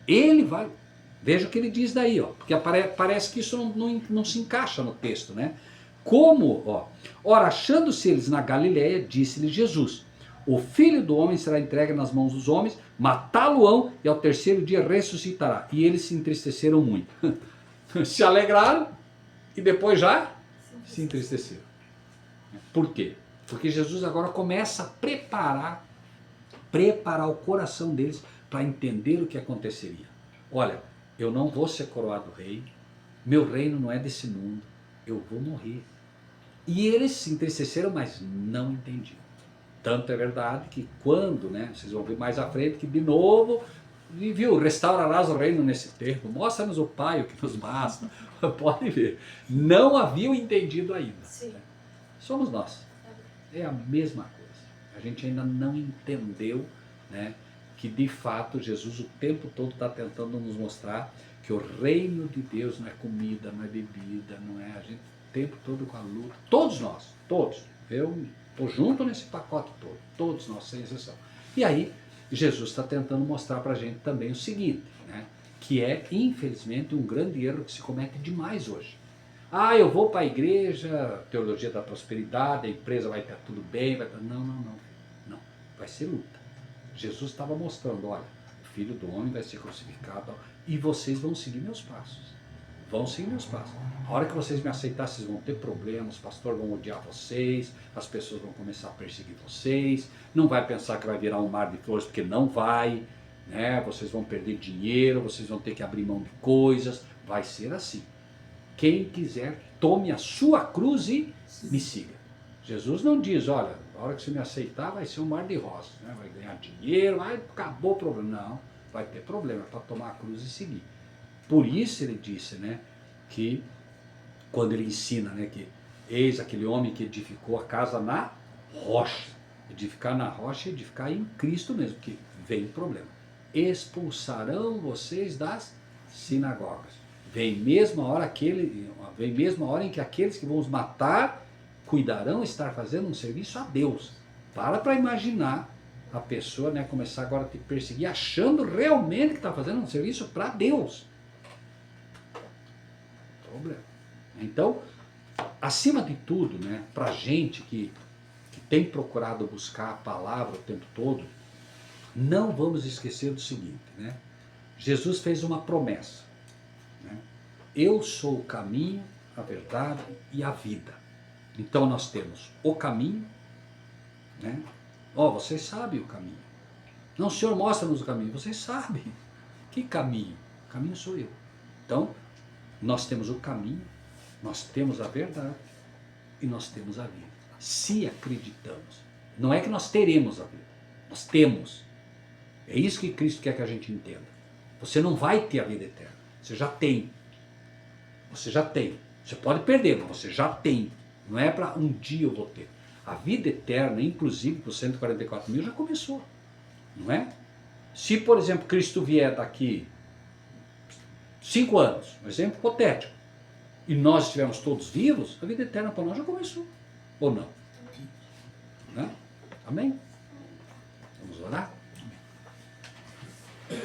A: Ele vai... Veja o que ele diz daí, ó, porque parece que isso não se encaixa no texto, né? Como, ó, ora, achando-se eles na Galileia, disse-lhe Jesus: o Filho do Homem será entregue nas mãos dos homens, matá-lo-ão e ao terceiro dia ressuscitará. E eles se entristeceram muito. Se alegraram e depois já se entristeceram. Por quê? Porque Jesus agora começa a preparar o coração deles para entender o que aconteceria. Olha, eu não vou ser coroado rei, meu reino não é desse mundo, eu vou morrer. E eles se entristeceram, mas não entendiam. Tanto é verdade que quando, né, vocês vão ver mais à frente, que de novo, viu, restaurarás o reino nesse tempo, mostra-nos o Pai, o que nos basta. Pode ver. Não haviam entendido ainda.
F: Sim.
A: Somos nós. É a mesma coisa. A gente ainda não entendeu, né, que de fato Jesus o tempo todo está tentando nos mostrar que o reino de Deus não é comida, não é bebida, não é a gente o tempo todo com a luta. Todos nós, todos. Eu estou junto nesse pacote todo, todos nós, sem exceção. E aí, Jesus está tentando mostrar para a gente também o seguinte, né, que é, infelizmente, um grande erro que se comete demais hoje. Ah, eu vou para a igreja, teologia da prosperidade, a empresa vai ter tudo bem, vai ter... Não, vai ser luta. Jesus estava mostrando, olha, o Filho do Homem vai ser crucificado e vocês vão seguir meus passos. Vão seguir meus passos. A hora que vocês me aceitarem, vocês vão ter problemas, os pastores vão odiar vocês, as pessoas vão começar a perseguir vocês, não vai pensar que vai virar um mar de flores, porque não vai. né? Vocês vão perder dinheiro, vocês vão ter que abrir mão de coisas. Vai ser assim. Quem quiser, tome a sua cruz e me siga. Jesus não diz, olha, a hora que você me aceitar vai ser um mar de rosas, né? Vai ganhar dinheiro, acabou o problema. Não, vai ter problema para tomar a cruz e seguir. Por isso ele disse, né, que quando ele ensina, né, que eis aquele homem que edificou a casa na rocha. Edificar na rocha é edificar em Cristo mesmo, que vem o problema. Expulsarão vocês das sinagogas. Vem mesmo a hora em que aqueles que vão os matar cuidarão estar fazendo um serviço a Deus. Para imaginar a pessoa, né, começar agora a te perseguir achando realmente que está fazendo um serviço para Deus. Problema. Então, acima de tudo, né, para gente que tem procurado buscar a palavra o tempo todo, não vamos esquecer do seguinte, né? Jesus fez uma promessa, né? Eu sou o caminho, a verdade e a vida. Então nós temos o caminho, né? Vocês sabem o caminho. Não, Senhor, mostra-nos o caminho. Vocês sabem. Que caminho? O caminho sou eu. Então, nós temos o caminho, nós temos a verdade e nós temos a vida. Se acreditamos. Não é que nós teremos a vida. Nós temos. É isso que Cristo quer que a gente entenda. Você não vai ter a vida eterna. Você já tem. Você já tem. Você pode perder, mas você já tem. Não é para um dia eu vou ter. A vida eterna, inclusive para os 144 mil, já começou. Não é? Se, por exemplo, Cristo vier daqui 5 anos, um exemplo hipotético, e nós estivermos todos vivos, a vida eterna para nós já começou. Ou não? Né? Amém? Vamos orar?